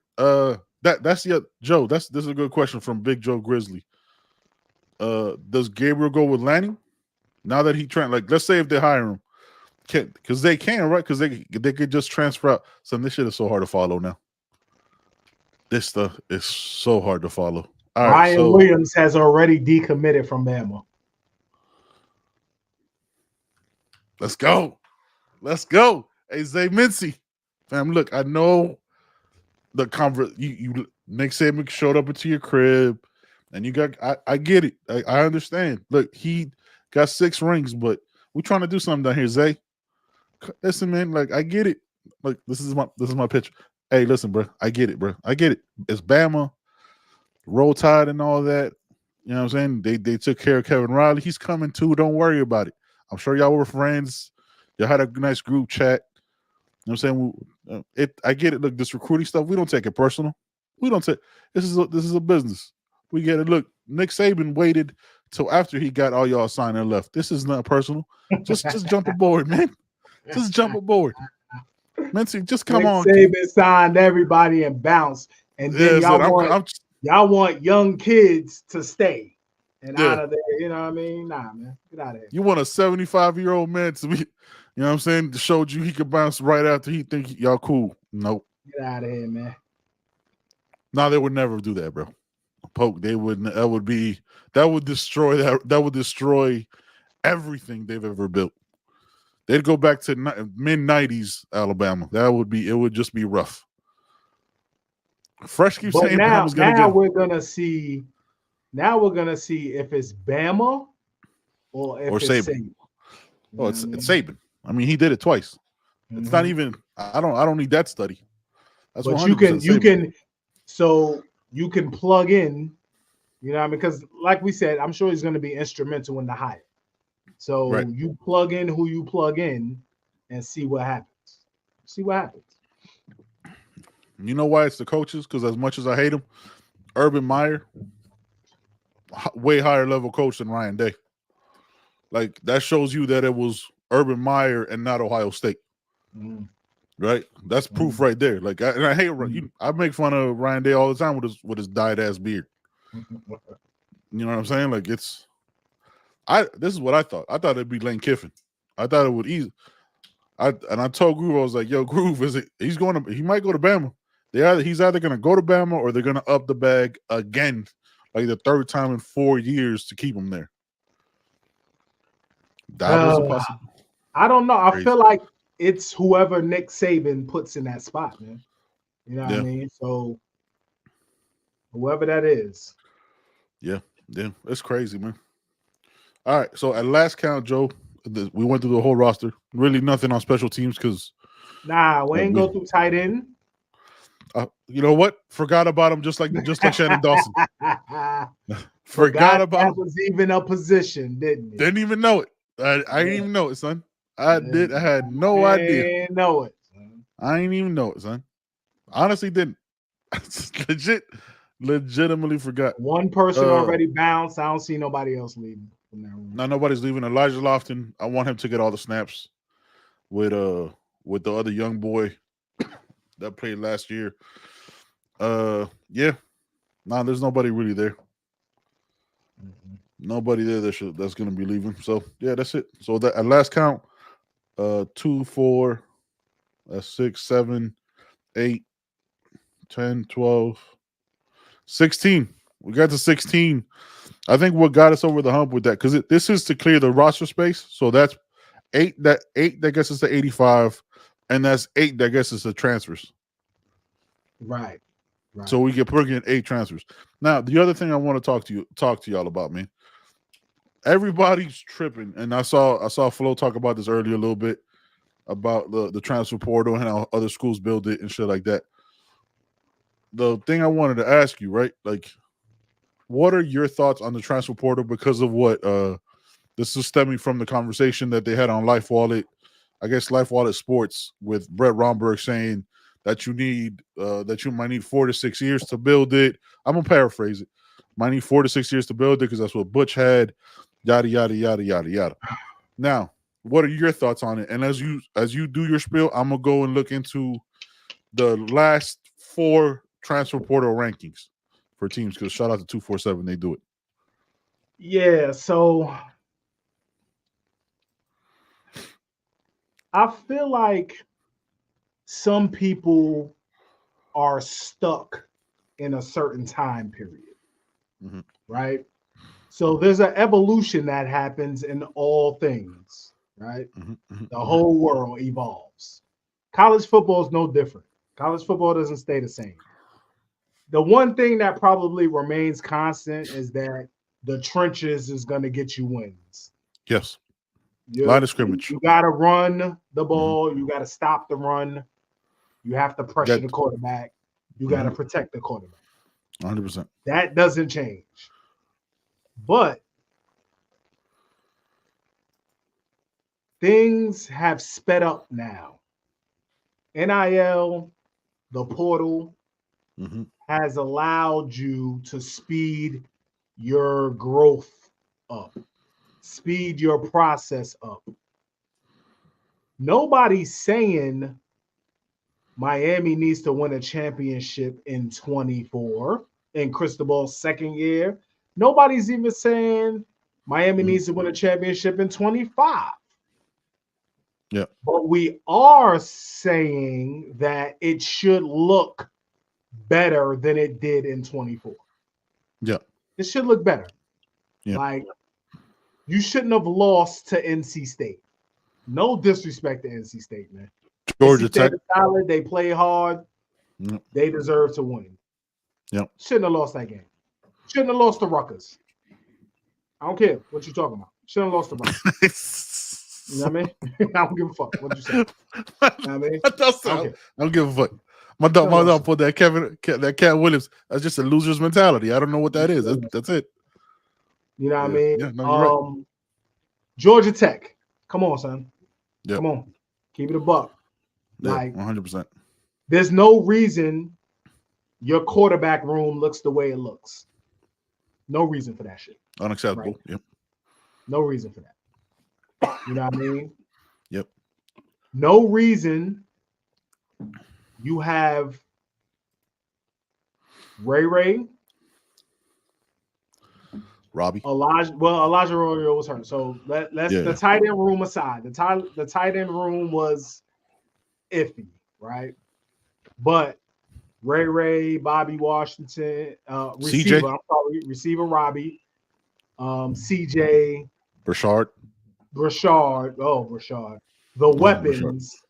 That's Joe. This is a good question from Big Joe Grizzly. Does Gabriel go with Lanning now that he like? Let's say if they hire him, because they can, right? Because they could just transfer out. So this shit is so hard to follow now. This stuff is so hard to follow. All right, Ryan Williams has already decommitted from Bama. Let's go. Hey, Zay Mincy. Fam, look, I know the you Nick Saban showed up into your crib and you got I get it. I understand. Look, he got 6 rings, but we're trying to do something down here, Zay. Listen, man, like I get it. Like this is my pitch. Hey, listen, bro. I get it, bro. I get it. It's Bama, Roll Tide and all that. You know what I'm saying? They took care of Kevin Riley. He's coming too. Don't worry about it. I'm sure y'all were friends. Y'all had a nice group chat. You know what I'm saying? I get it. Look, this recruiting stuff, we don't take it personal. We don't take this is a business. We get it. Look, Nick Saban waited till after he got all y'all signed and left. This is not personal. Just jump aboard, man. Just jump aboard. Mincy, just come Nick on. Saban signed everybody and bounced, and then y'all want young kids to stay and out of there. You know what I mean? Nah, man, get out of here. You want a 75-year-old man to be, you know what I'm saying? Showed you he could bounce right after he think y'all cool. Nope. Get out of here, man. No, they would never do that, bro. Poke, they wouldn't. That would destroy everything they've ever built. They'd go back to mid-90s Alabama. It would just be rough. Fresh keeps saying Bama's gonna get. We're gonna see if it's Bama or it's Saban. Oh, it's Saban. I mean, he did it twice. Mm-hmm. It's not even. I don't need that study. That's but you can plug in. You know, because like we said, I'm sure he's going to be instrumental in the hire. So you plug in who you plug in and see what happens. You know why it's the coaches? Because as much as I hate him, Urban Meyer, way higher level coach than Ryan Day. Like that shows you that it was Urban Meyer and not Ohio State. Right? That's proof right there. Like I hate I make fun of Ryan Day all the time with his dyed ass beard. You know what I'm saying? Like this is what I thought. I thought it'd be Lane Kiffin. I thought it would easy. I told Groove, I was like, yo, Groove, he might go to Bama. He's either gonna go to Bama or they're gonna up the bag again, like the 3rd time in 4 years to keep him there. That was a possibility. I don't know. I feel like it's whoever Nick Saban puts in that spot, man. You know what I Yeah. mean? So whoever that is. Yeah, it's crazy, man. All right, so at last count, Joe, we went through the whole roster. Really nothing on special teams because Nah, we ain't go through tight end. you know what? Forgot about him just like Shannon Dawson. Forgot about that him. was even a position, didn't it? Didn't even know it. I didn't even know it, son. I had no idea. Didn't know it. Son. I didn't even know it, son. Honestly, didn't. Legitimately forgot. One person already bounced. I don't see nobody else leaving from that room. No, nobody's leaving. Elijah Lofton. I want him to get all the snaps with the other young boy that played last year. Yeah. Nah, there's nobody really there. Nobody there that's gonna be leaving. So yeah, that's it. So that at last count, 2, 4, 6, 7, 8, 10, 12, 16. We got to 16. I think what got us over the hump with that, because this is to clear the roster space. So that's 8 that gets us to 85, and that's 8 that gets us to transfers. Right. So we get bring in 8 transfers. Now, the other thing I want to talk to y'all about, man. Everybody's tripping, and I saw Flo talk about this earlier a little bit about the transfer portal and how other schools build it and shit like that. The thing I wanted to ask you, right? Like, what are your thoughts on the transfer portal because of what this is stemming from the conversation that they had on Life Wallet, I guess Life Wallet Sports, with Brett Romberg saying that you might need 4 to 6 years to build it. I'm gonna paraphrase it. Might need 4 to 6 years to build it because that's what Butch had. Yada yada yada yada yada. Now, what are your thoughts on it? And as you do your spiel, I'm gonna go and look into the last 4 transfer portal rankings for teams, because shout out to 247, they do it. Yeah, so I feel like some people are stuck in a certain time period, right? So there's an evolution that happens in all things, right? The whole world evolves. College football is no different. College football doesn't stay the same. The one thing that probably remains constant is that the trenches is going to get you wins. Yes. Line of scrimmage. You got to run the ball. You got to stop the run. You have to pressure the quarterback. You got to protect the quarterback. 100%. That doesn't change. But things have sped up now. NIL, the portal, has allowed you to speed your growth up, speed your process up. Nobody's saying Miami needs to win a championship in 24 in Cristobal's second year. Nobody's even saying Miami needs to win a championship in 25. Yeah. But we are saying that it should look better than it did in 24. Yeah. It should look better. Yeah. Like, you shouldn't have lost to NC State. No disrespect to NC State, man. Georgia Tech. Solid, they play hard. Yep. They deserve to win. Yep. Shouldn't have lost that game. Shouldn't have lost to Rutgers. I don't care what you're talking about. Shouldn't have lost to Rutgers. You know what I mean? I don't give a fuck what you say. You know what I mean? I don't give a fuck. My dog put that Cat Williams. That's just a loser's mentality. I don't know what that is. That's it. You know what I mean? Yeah, no, you're right. Georgia Tech. Come on, son. Yep. Come on. Keep it a buck. Yeah, like 100%. There's no reason your quarterback room looks the way it looks. No reason for that shit. Unacceptable. Right? Yep. No reason for that. You know what I mean? Yep. No reason you have Ray, Robbie, Elijah Arroyo was hurt. So let's the tight end room aside. The tight end room was iffy, right? But Ray, Bobby Washington, receiver Robbie, CJ, Brashard. The weapons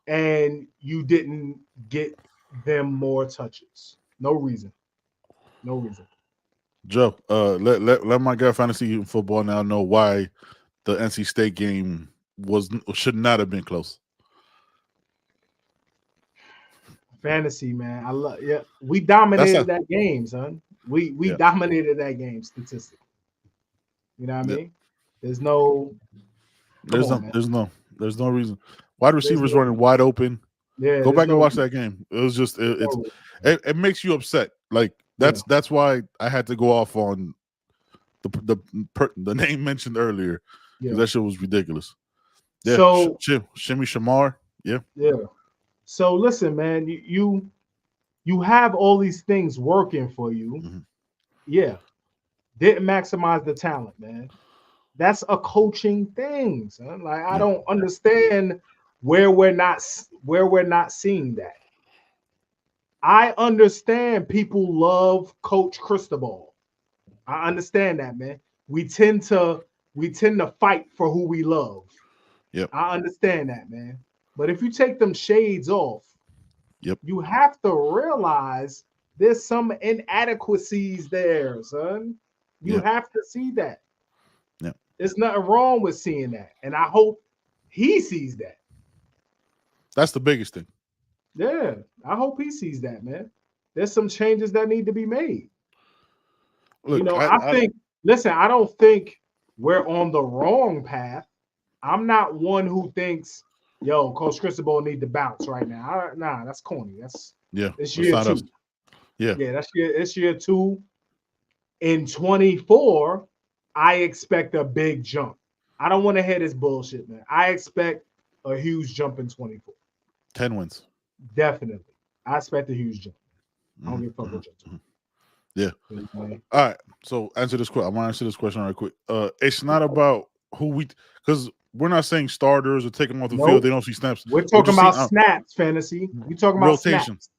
and you didn't get them more touches. No reason. No reason. Joe, let my guy fantasy football now know why the NC State game should not have been close. Fantasy, man. I love. Yeah, we dominated that game, son. We dominated that game statistically. You know what I mean? There's no reason. Wide receivers running wide open. Yeah, go back and watch that game. It was just it makes you upset. Like that's why I had to go off on the name mentioned earlier. Yeah. That shit was ridiculous. Yeah. So Shimmy Shamar. Yeah. Yeah. So listen, man, you have all these things working for you. Mm-hmm. Yeah. Didn't maximize the talent, man. That's a coaching thing, son. Like I don't understand where we're not seeing that. I understand people love Coach Cristobal. I understand that, man. We tend to fight for who we love. Yep. I understand that, man. But if you take them shades off, you have to realize there's some inadequacies there, son. You have to see that. Yeah. There's nothing wrong with seeing that. And I hope he sees that. That's the biggest thing. Yeah, I hope he sees that, man. There's some changes that need to be made. Look, I don't think we're on the wrong path. I'm not one who thinks, yo, Coach Cristobal need to bounce right now. Nah, that's corny. It's year 2. It's year 2. In 24, I expect a big jump. I don't want to hear this bullshit, man. I expect a huge jump in 24. 10 wins. Definitely. I expect a huge jump. I don't give a fuck what you. Yeah. All right. So answer this question. I want to answer this question right quick. It's not about because we're not saying starters or take them off the field. They don't see snaps. We're talking about snaps, fantasy. We're talking about rotation. Snaps.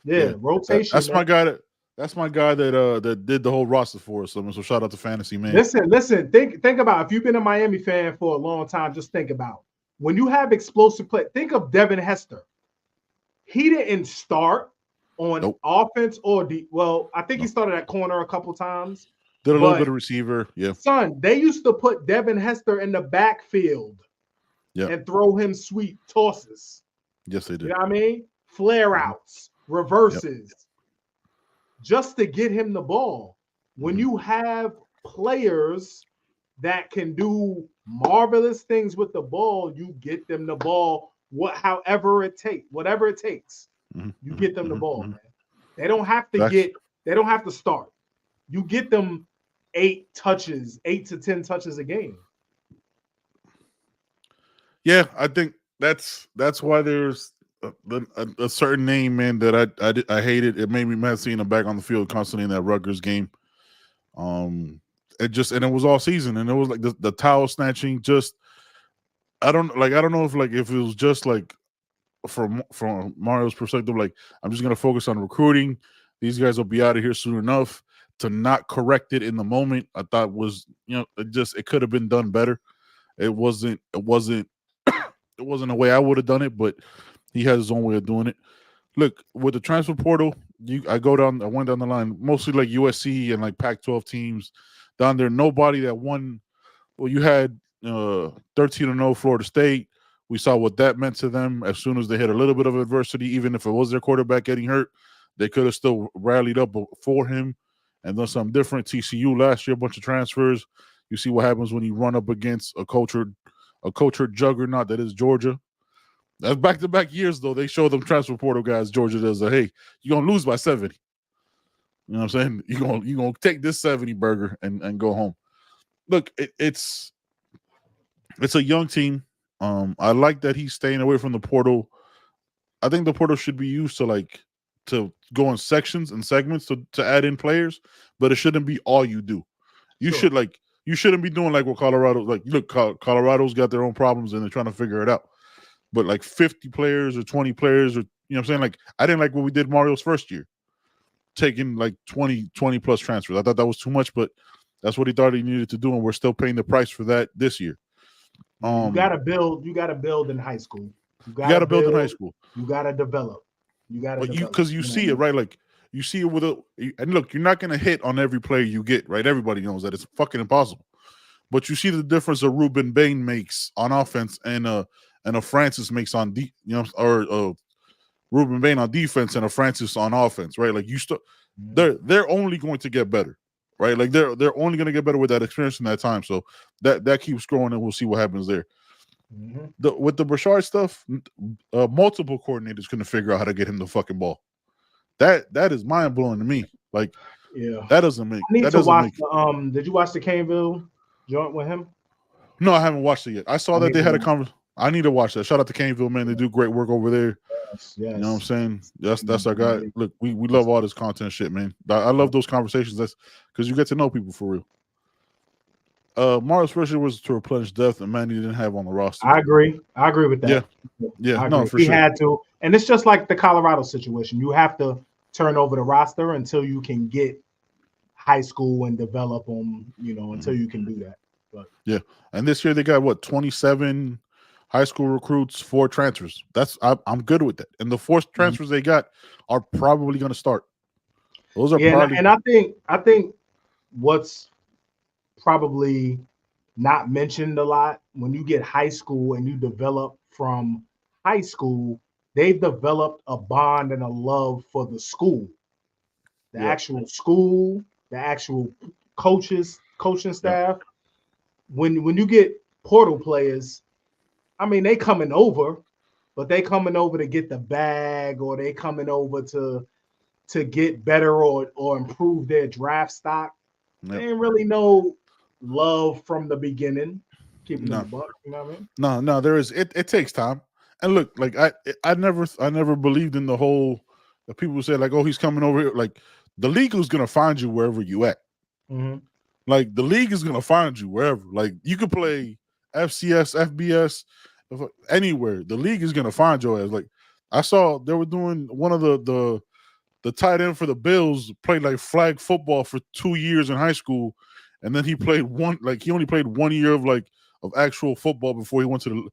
Yeah, rotation. That's my guy. That's my guy that did the whole roster for us. So shout out to Fantasy, man. Listen. Think about if you've been a Miami fan for a long time. Just think about when you have explosive play. Think of Devin Hester. He didn't start on offense or I think he started at corner a couple times. Did a little bit of receiver. Yeah. Son, they used to put Devin Hester in the backfield and throw him sweet tosses. Yes, they did. You know what I mean? Flare outs, reverses, just to get him the ball. When you have players that can do marvelous things with the ball, you get them the ball. Whatever it takes, you get them the ball, man. They don't have to they don't have to start. You get them 8 to 10 touches a game. Yeah, I think that's why there's a certain name, man, that I hated. It made me mad seeing him back on the field constantly in that Rutgers game. It was all season, and it was like the towel snatching. Just I don't know if it was just like from Mario's perspective, like I'm just gonna focus on recruiting. These guys will be out of here soon enough. To not correct it in the moment, I thought was it could have been done better. It wasn't a way I would have done it, but he has his own way of doing it. Look, with the transfer portal, I went down the line, mostly like USC and like Pac-12 teams down there. Nobody that won. Well, you had 13-0 Florida State. We saw what that meant to them. As soon as they had a little bit of adversity, even if it was their quarterback getting hurt, they could have still rallied up for him and done something different. TCU last year, a bunch of transfers. You see what happens when you run up against a cultured juggernaut that is Georgia. That's back-to-back years, though. They show them transfer portal guys. Georgia does hey, you're gonna lose by 70. You know what I'm saying? You're gonna take this 70 burger and go home. Look, it's a young team. I like that he's staying away from the portal. I think the portal should be used to go in sections and segments to add in players, but it shouldn't be all you do. You shouldn't be doing like what Colorado, look, Colorado's got their own problems and they're trying to figure it out. But like 50 players or 20 players, or you know what I'm saying? Like I didn't like what we did Mario's first year, taking like 20 plus transfers. I thought that was too much, but that's what he thought he needed to do, and we're still paying the price for that this year. You gotta build in high school. You got to build in high school. You got to develop. Because you see it, right? Like you see it with and look, you're not going to hit on every player you get, right? Everybody knows that it's fucking impossible. But you see the difference a Ruben Bain makes on offense and a Francis makes on Ruben Bain on defense and a Francis on offense, right? Like they're only going to get better, right? Like they're only going to get better with that experience in that time. So that keeps growing, and we'll see what happens there. Mm-hmm. With the Brashard stuff, multiple coordinators couldn't figure out how to get him the fucking ball. That is mind blowing to me. Like, that doesn't make. I need to watch. Did you watch the Caneville joint with him? No, I haven't watched it yet. I saw that they had a conversation. I need to watch that. Shout out to Caneville, man. They do great work over there. Yes. You know what I'm saying? That's our guy. Look, we love all this content shit, man. I love those conversations. That's because you get to know people for real. Mario Swisher was to replenish depth, and Manny didn't have on the roster. I agree with that. Yeah. No, for he sure. He had to, and it's just like the Colorado situation. You have to turn over the roster until you can get high school and develop them. Until you can do that. But yeah, and this year they got 27 high school recruits, 4 transfers. I'm good with that. And the 4 transfers they got are probably going to start. Those are probably. And I think what's probably not mentioned a lot when you get high school and you develop from high school, they've developed a bond and a love for the school, the actual school, the actual coaching staff. When you get portal players, I mean, they coming over, but they coming over to get the bag, or they coming over to get better or improve their draft stock. They ain't really no love from the beginning. Keeping the buck, you know what I mean? No, there is. It takes time. And look, like I never believed in the whole that people say like, oh, he's coming over here. Like the league is gonna find you wherever you at. Mm-hmm. Like the league is gonna find you wherever. Like you could play FCS, FBS, anywhere. The league is gonna find your ass. Like I saw they were doing one of the tight end for the Bills played like flag football for 2 years in high school, and then he played he only played 1 year of actual football before he went to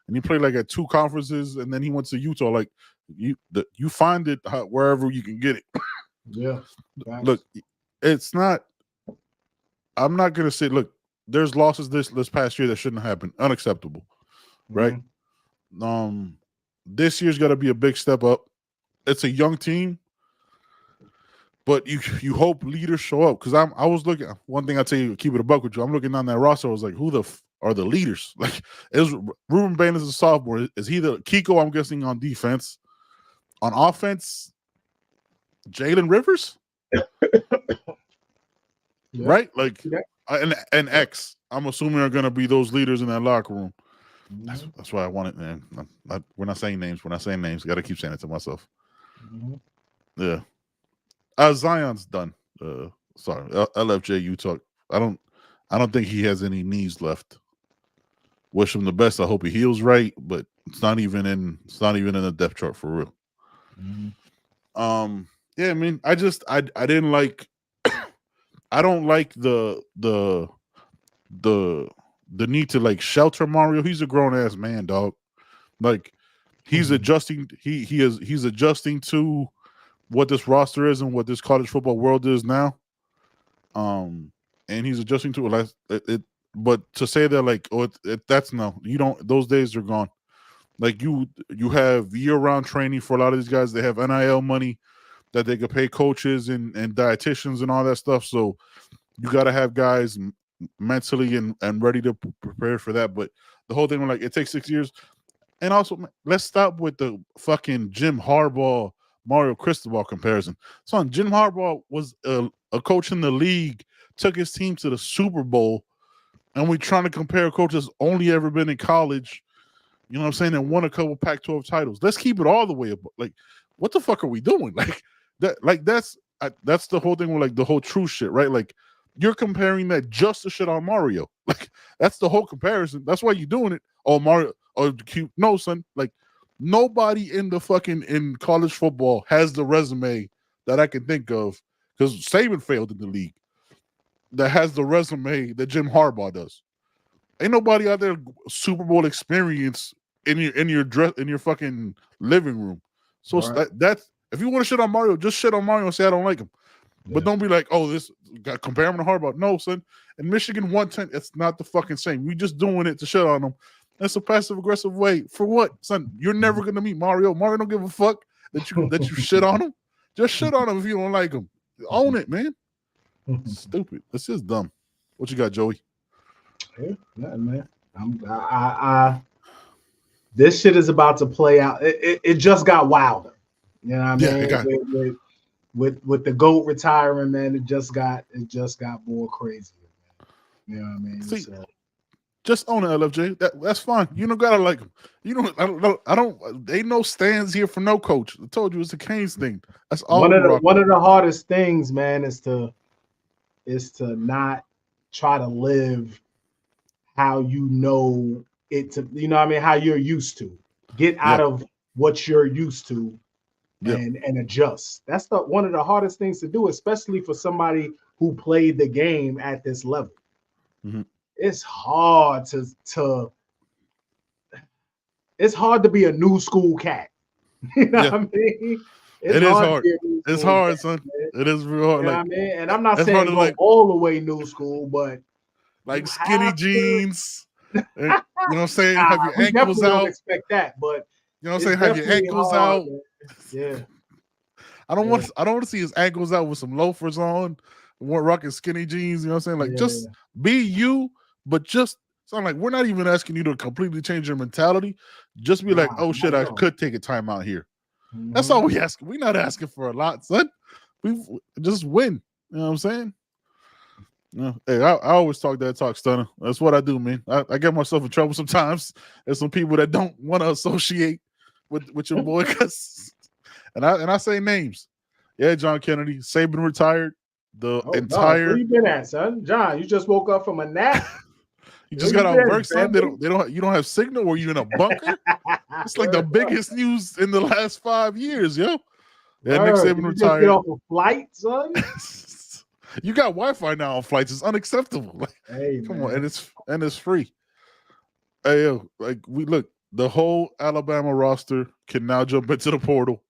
and he played like at 2 conferences, and then he went to Utah. Like you find it wherever you can get it. Yeah. Look, it's not. I'm not gonna say. Look, there's losses this past year that shouldn't happen. Unacceptable, right? This year's got to be a big step up. It's a young team, but you hope leaders show up. Because I was looking. One thing I tell you, keep it a buck with you. I'm looking on that roster. I was like, who are the leaders? Like, is Ruben Bain is a sophomore? Is he the Kiko? I'm guessing on defense. On offense, Jalen Rivers. Yeah. Right? Like, and X, I'm assuming are going to be those leaders in that locker room. Mm-hmm. That's why I want it, man. We're not saying names. I got to keep saying it to myself. Mm-hmm. Yeah. Zion's done. Sorry. LFJ, you talk. I don't think he has any knees left. Wish him the best. I hope he heals right, but it's not even in the depth chart for real. Mm-hmm. Yeah, I mean, I didn't like I don't like the need to like shelter Mario. He's a grown ass man, dog. Like he's adjusting. He's adjusting to what this roster is and what this college football world is now. And he's adjusting to it. But to say that like, that's no, you don't. Those days are gone. Like you have year-round training for a lot of these guys. They have NIL money that they could pay coaches and dietitians and all that stuff. So you got to have guys mentally and ready to prepare for that. But the whole thing, like, it takes 6 years. And also, let's stop with the fucking Jim Harbaugh, Mario Cristobal comparison. Son, Jim Harbaugh was a coach in the league, took his team to the Super Bowl, and we're trying to compare a coach that's only ever been in college, you know what I'm saying, and won a couple Pac-12 titles. Let's keep it all the way up. Like, what the fuck are we doing? That's the whole thing with like the whole true shit, right? Like you're comparing that just to shit on Mario. Like that's the whole comparison. That's why you're doing it. Oh, Mario, no, son. Like nobody in college football has the resume that I can think of, because Saban failed in the league, that has the resume that Jim Harbaugh does. Ain't nobody out there Super Bowl experience in your fucking living room. So Right. that's if you want to shit on Mario, just shit on Mario and say I don't like him. But don't be like, oh, this got compare him to Harbaugh. No, son. In Michigan 110, it's not the fucking same. We just doing it to shit on him. That's a passive aggressive way. For what, son? You're never gonna meet Mario. Mario don't give a fuck that you shit on him. Just shit on him if you don't like him. Own it, man. Stupid. It's just dumb. What you got, Joey? Yeah, man. This shit is about to play out. It just got wilder. You know what I mean? Yeah, with the GOAT retiring, man, it just got more crazy. Man. You know what I mean? See, just own it, LFJ. That's fine. You don't gotta like him. You don't. I don't. Ain't no stands here for no coach. I told you it's a Canes thing. That's all. One of the hardest things, man, is to not try to live how you know it to. You know what I mean? How you're used to. Get out of what you're used to. And adjust. That's one of the hardest things to do, especially for somebody who played the game at this level. Mm-hmm. It's hard to be a new school cat. You know what I mean? It is hard. It's hard, son. Man. It is real hard. You know what I mean? And I'm not saying go all the way new school, but like skinny jeans. You know what I'm saying? Have your ankles out. Don't expect that, but you know what I'm saying? Have your ankles out. Man. Yeah. I don't want to see his ankles out with some loafers on, rocking skinny jeans. You know what I'm saying? Like just be you, but just sound like we're not even asking you to completely change your mentality. Just be like, oh shit, I could take a time out here. Mm-hmm. That's all we asking. We're not asking for a lot, son. We just win. You know what I'm saying? Hey, I always talk that talk, Stunner. That's what I do, man. I get myself in trouble sometimes. There's some people that don't want to associate with your boy, and I say names. Yeah, John Kennedy, Saban retired. Entire. Where you been at, son? John, you just woke up from a nap. You just got out of work, son. You don't have signal, or you in a bunker? It's like the biggest news in the last 5 years, yo. Yeah, Nick Saban retired. Get off a flight, son. You got Wi-Fi now on flights. It's unacceptable. Like, hey, come on, and it's free. Hey, yo, like the whole Alabama roster can now jump into the portal.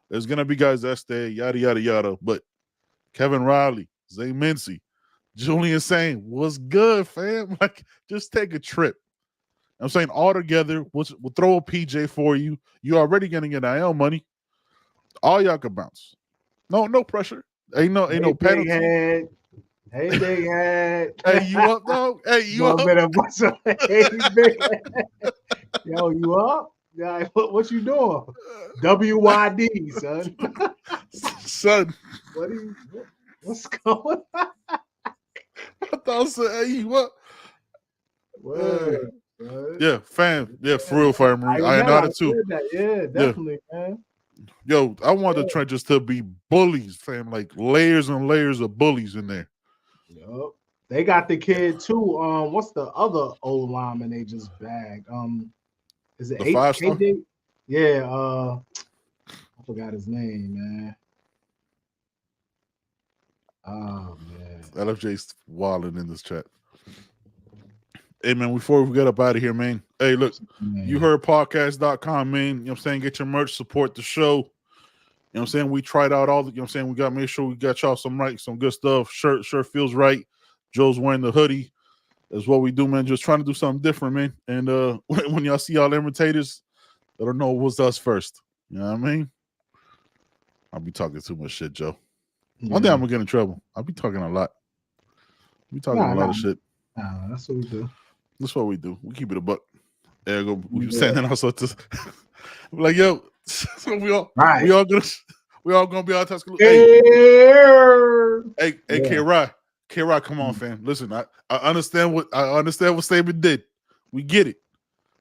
There's gonna be guys that stay, yada yada yada. But Kevin Riley, Zay Mincy, Julian Sain, what's good, fam? Like, just take a trip. I'm saying all together, we'll throw a PJ for you. You're already getting your NIL money. All y'all can bounce. No pressure. Ain't no penalty. Hey, big head. Hey, you up, dog? Hey, you up? Hey, big head. Yo, you up? Yeah, what you doing? WYD, son. Son. What's going on? I thought I said, hey, you up? Word. Yeah, fam. Yeah, for real, Fire Marine. I know it too. Yeah, definitely, man. Yo, I want the trenches to be bullies, fam. Like layers and layers of bullies in there. Yep. They got the kid too. What's the other old lineman they just bagged? Is it 8KJ? Yeah, I forgot his name, man. Oh man. LFJ's wilding in this chat. Hey man, before we get up out of here, man. Hey, look, you heard podcast.com, man. You know what I'm saying? Get your merch, support the show. You know what I'm saying? We tried out all the, you know what I'm saying? We got make sure we got y'all some good stuff. Shirt feels right. Joe's wearing the hoodie. That's what we do, man. Just trying to do something different, man. And when y'all see all the imitators, let them know it was us first. You know what I mean? I'll be talking too much shit, Joe. One day I'm gonna get in trouble. I'll be talking a lot. We talking a lot of shit. Nah, that's what we do. That's what we do. We keep it a buck. There you go. We saying that also to like, yo, so we all gonna be out Tuscaloosa. Hey, K-Rod, come on, fam. Listen, I understand what Saban did. We get it.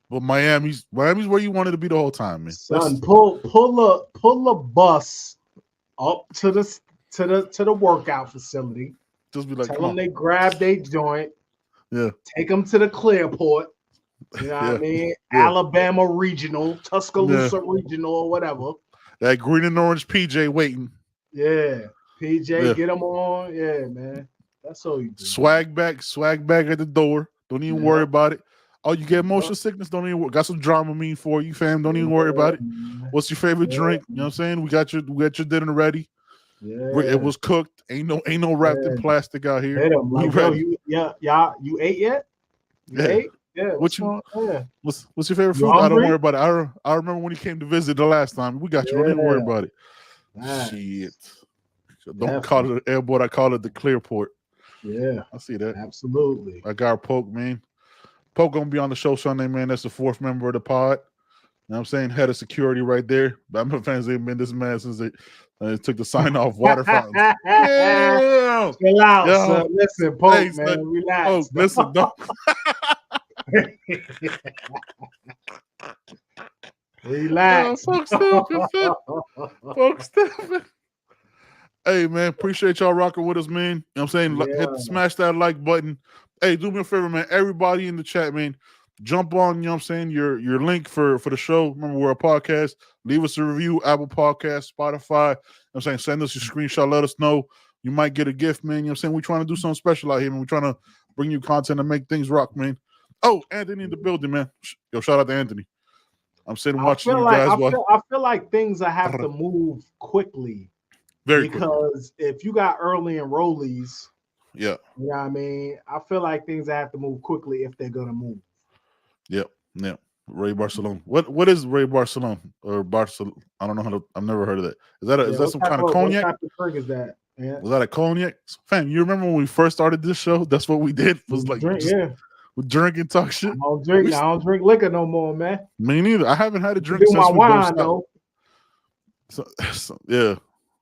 But Miami's where you wanted to be the whole time, man. Son, pull a bus up to the workout facility. Just be like, tell them they grab their joint. Yeah. Take them to the Clearport. You know what I mean? Yeah. Alabama Regional, Tuscaloosa Regional, or whatever. That green and orange PJ waiting. Yeah. PJ, get them on. Yeah, man. That's all you do. Swag back at the door. Don't even worry about it. Oh, you get motion sickness? Don't even got some drama mean for you, fam. Don't even worry about it. What's your favorite drink? You know what I'm saying? We got your dinner ready. Yeah. It was cooked. Ain't no wrapped in plastic out here. Like, yo, you ate yet? You ate? Yeah. What's your favorite food? I don't worry about it. I remember when you came to visit the last time. We got you. Don't even worry about it. Nice. Shit. Don't call it an airport. I call it the clearport. Yeah. I see that. Absolutely. I got Poke, man. Poke gonna be on the show Sunday, man. That's the fourth member of the pod. You know what I'm saying? Head of security right there. Bama fans ain't been this mad since they took the sign off water fountains. Yeah. Chill out, son. Listen, Poke, hey, man. Son, relax. Poke, listen, don't. Relax. Folks stupid. Hey, man, appreciate y'all rocking with us, man. You know what I'm saying? Smash that like button. Hey, do me a favor, man. Everybody in the chat, man, jump on, you know what I'm saying, your link for the show. Remember, we're a podcast. Leave us a review, Apple Podcast, Spotify. You know what I'm saying? Send us your screenshot. Let us know. You might get a gift, man. You know what I'm saying? We're trying to do something special out here, man. We're trying to bring you content and make things rock, man. Oh, Anthony in the building, man. Yo, shout out to Anthony. I'm sitting watching you guys. I feel like things that have to move quickly. Because if you got early enrollees, yeah, you know what I mean? I feel like things have to move quickly if they're gonna move. Yep. Ray Barcelona. What is Ray Barcelona or Barcelona? I don't know how to. I've never heard of that. Is that some kind of cognac? What type of drink is that? Yeah. Was that a cognac? Fam, you remember when we first started this show? That's what we did. Was like we drink and talk shit. I don't drink liquor no more, man. Me neither. I haven't had a drink since my we wine though. So yeah.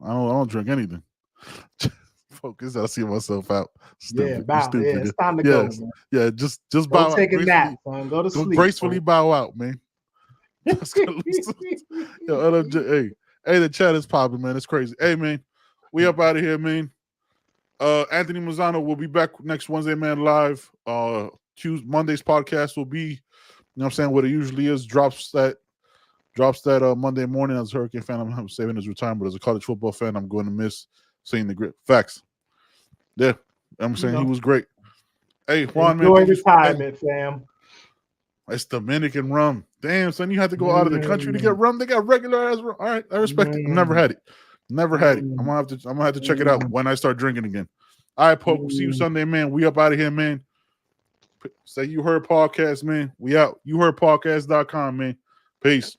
I don't drink anything. Focus. I see myself out. Stupid. Yeah, stupid. Yeah, it's time to go. Man. Yeah, just bow out. Take a nap, son. Go to sleep. Gracefully bow out, man. Yo, LMJ, hey, the chat is popping, man. It's crazy. Hey, man, we up out of here, man. Anthony Mazzano will be back next Wednesday, man, live. Monday's podcast will be, you know what I'm saying, what it usually is. Drops that Monday morning. As a Hurricane fan, I'm saving his retirement, but as a college football fan, I'm going to miss seeing the grip. Facts. Yeah, I'm saying he was great. Hey, Juan, enjoy man. Enjoy retirement, fam. It's Dominican rum. Damn, son, you had to go out of the country to get rum. They got regular ass rum. All right, I respect it. I've never had it. Never had it. I'm gonna have to check it out when I start drinking again. All right, Pope. We'll see you Sunday, man. We up out of here, man. Say You Heard Podcast, man. We out. YouHeardPodcast.com, man. Peace.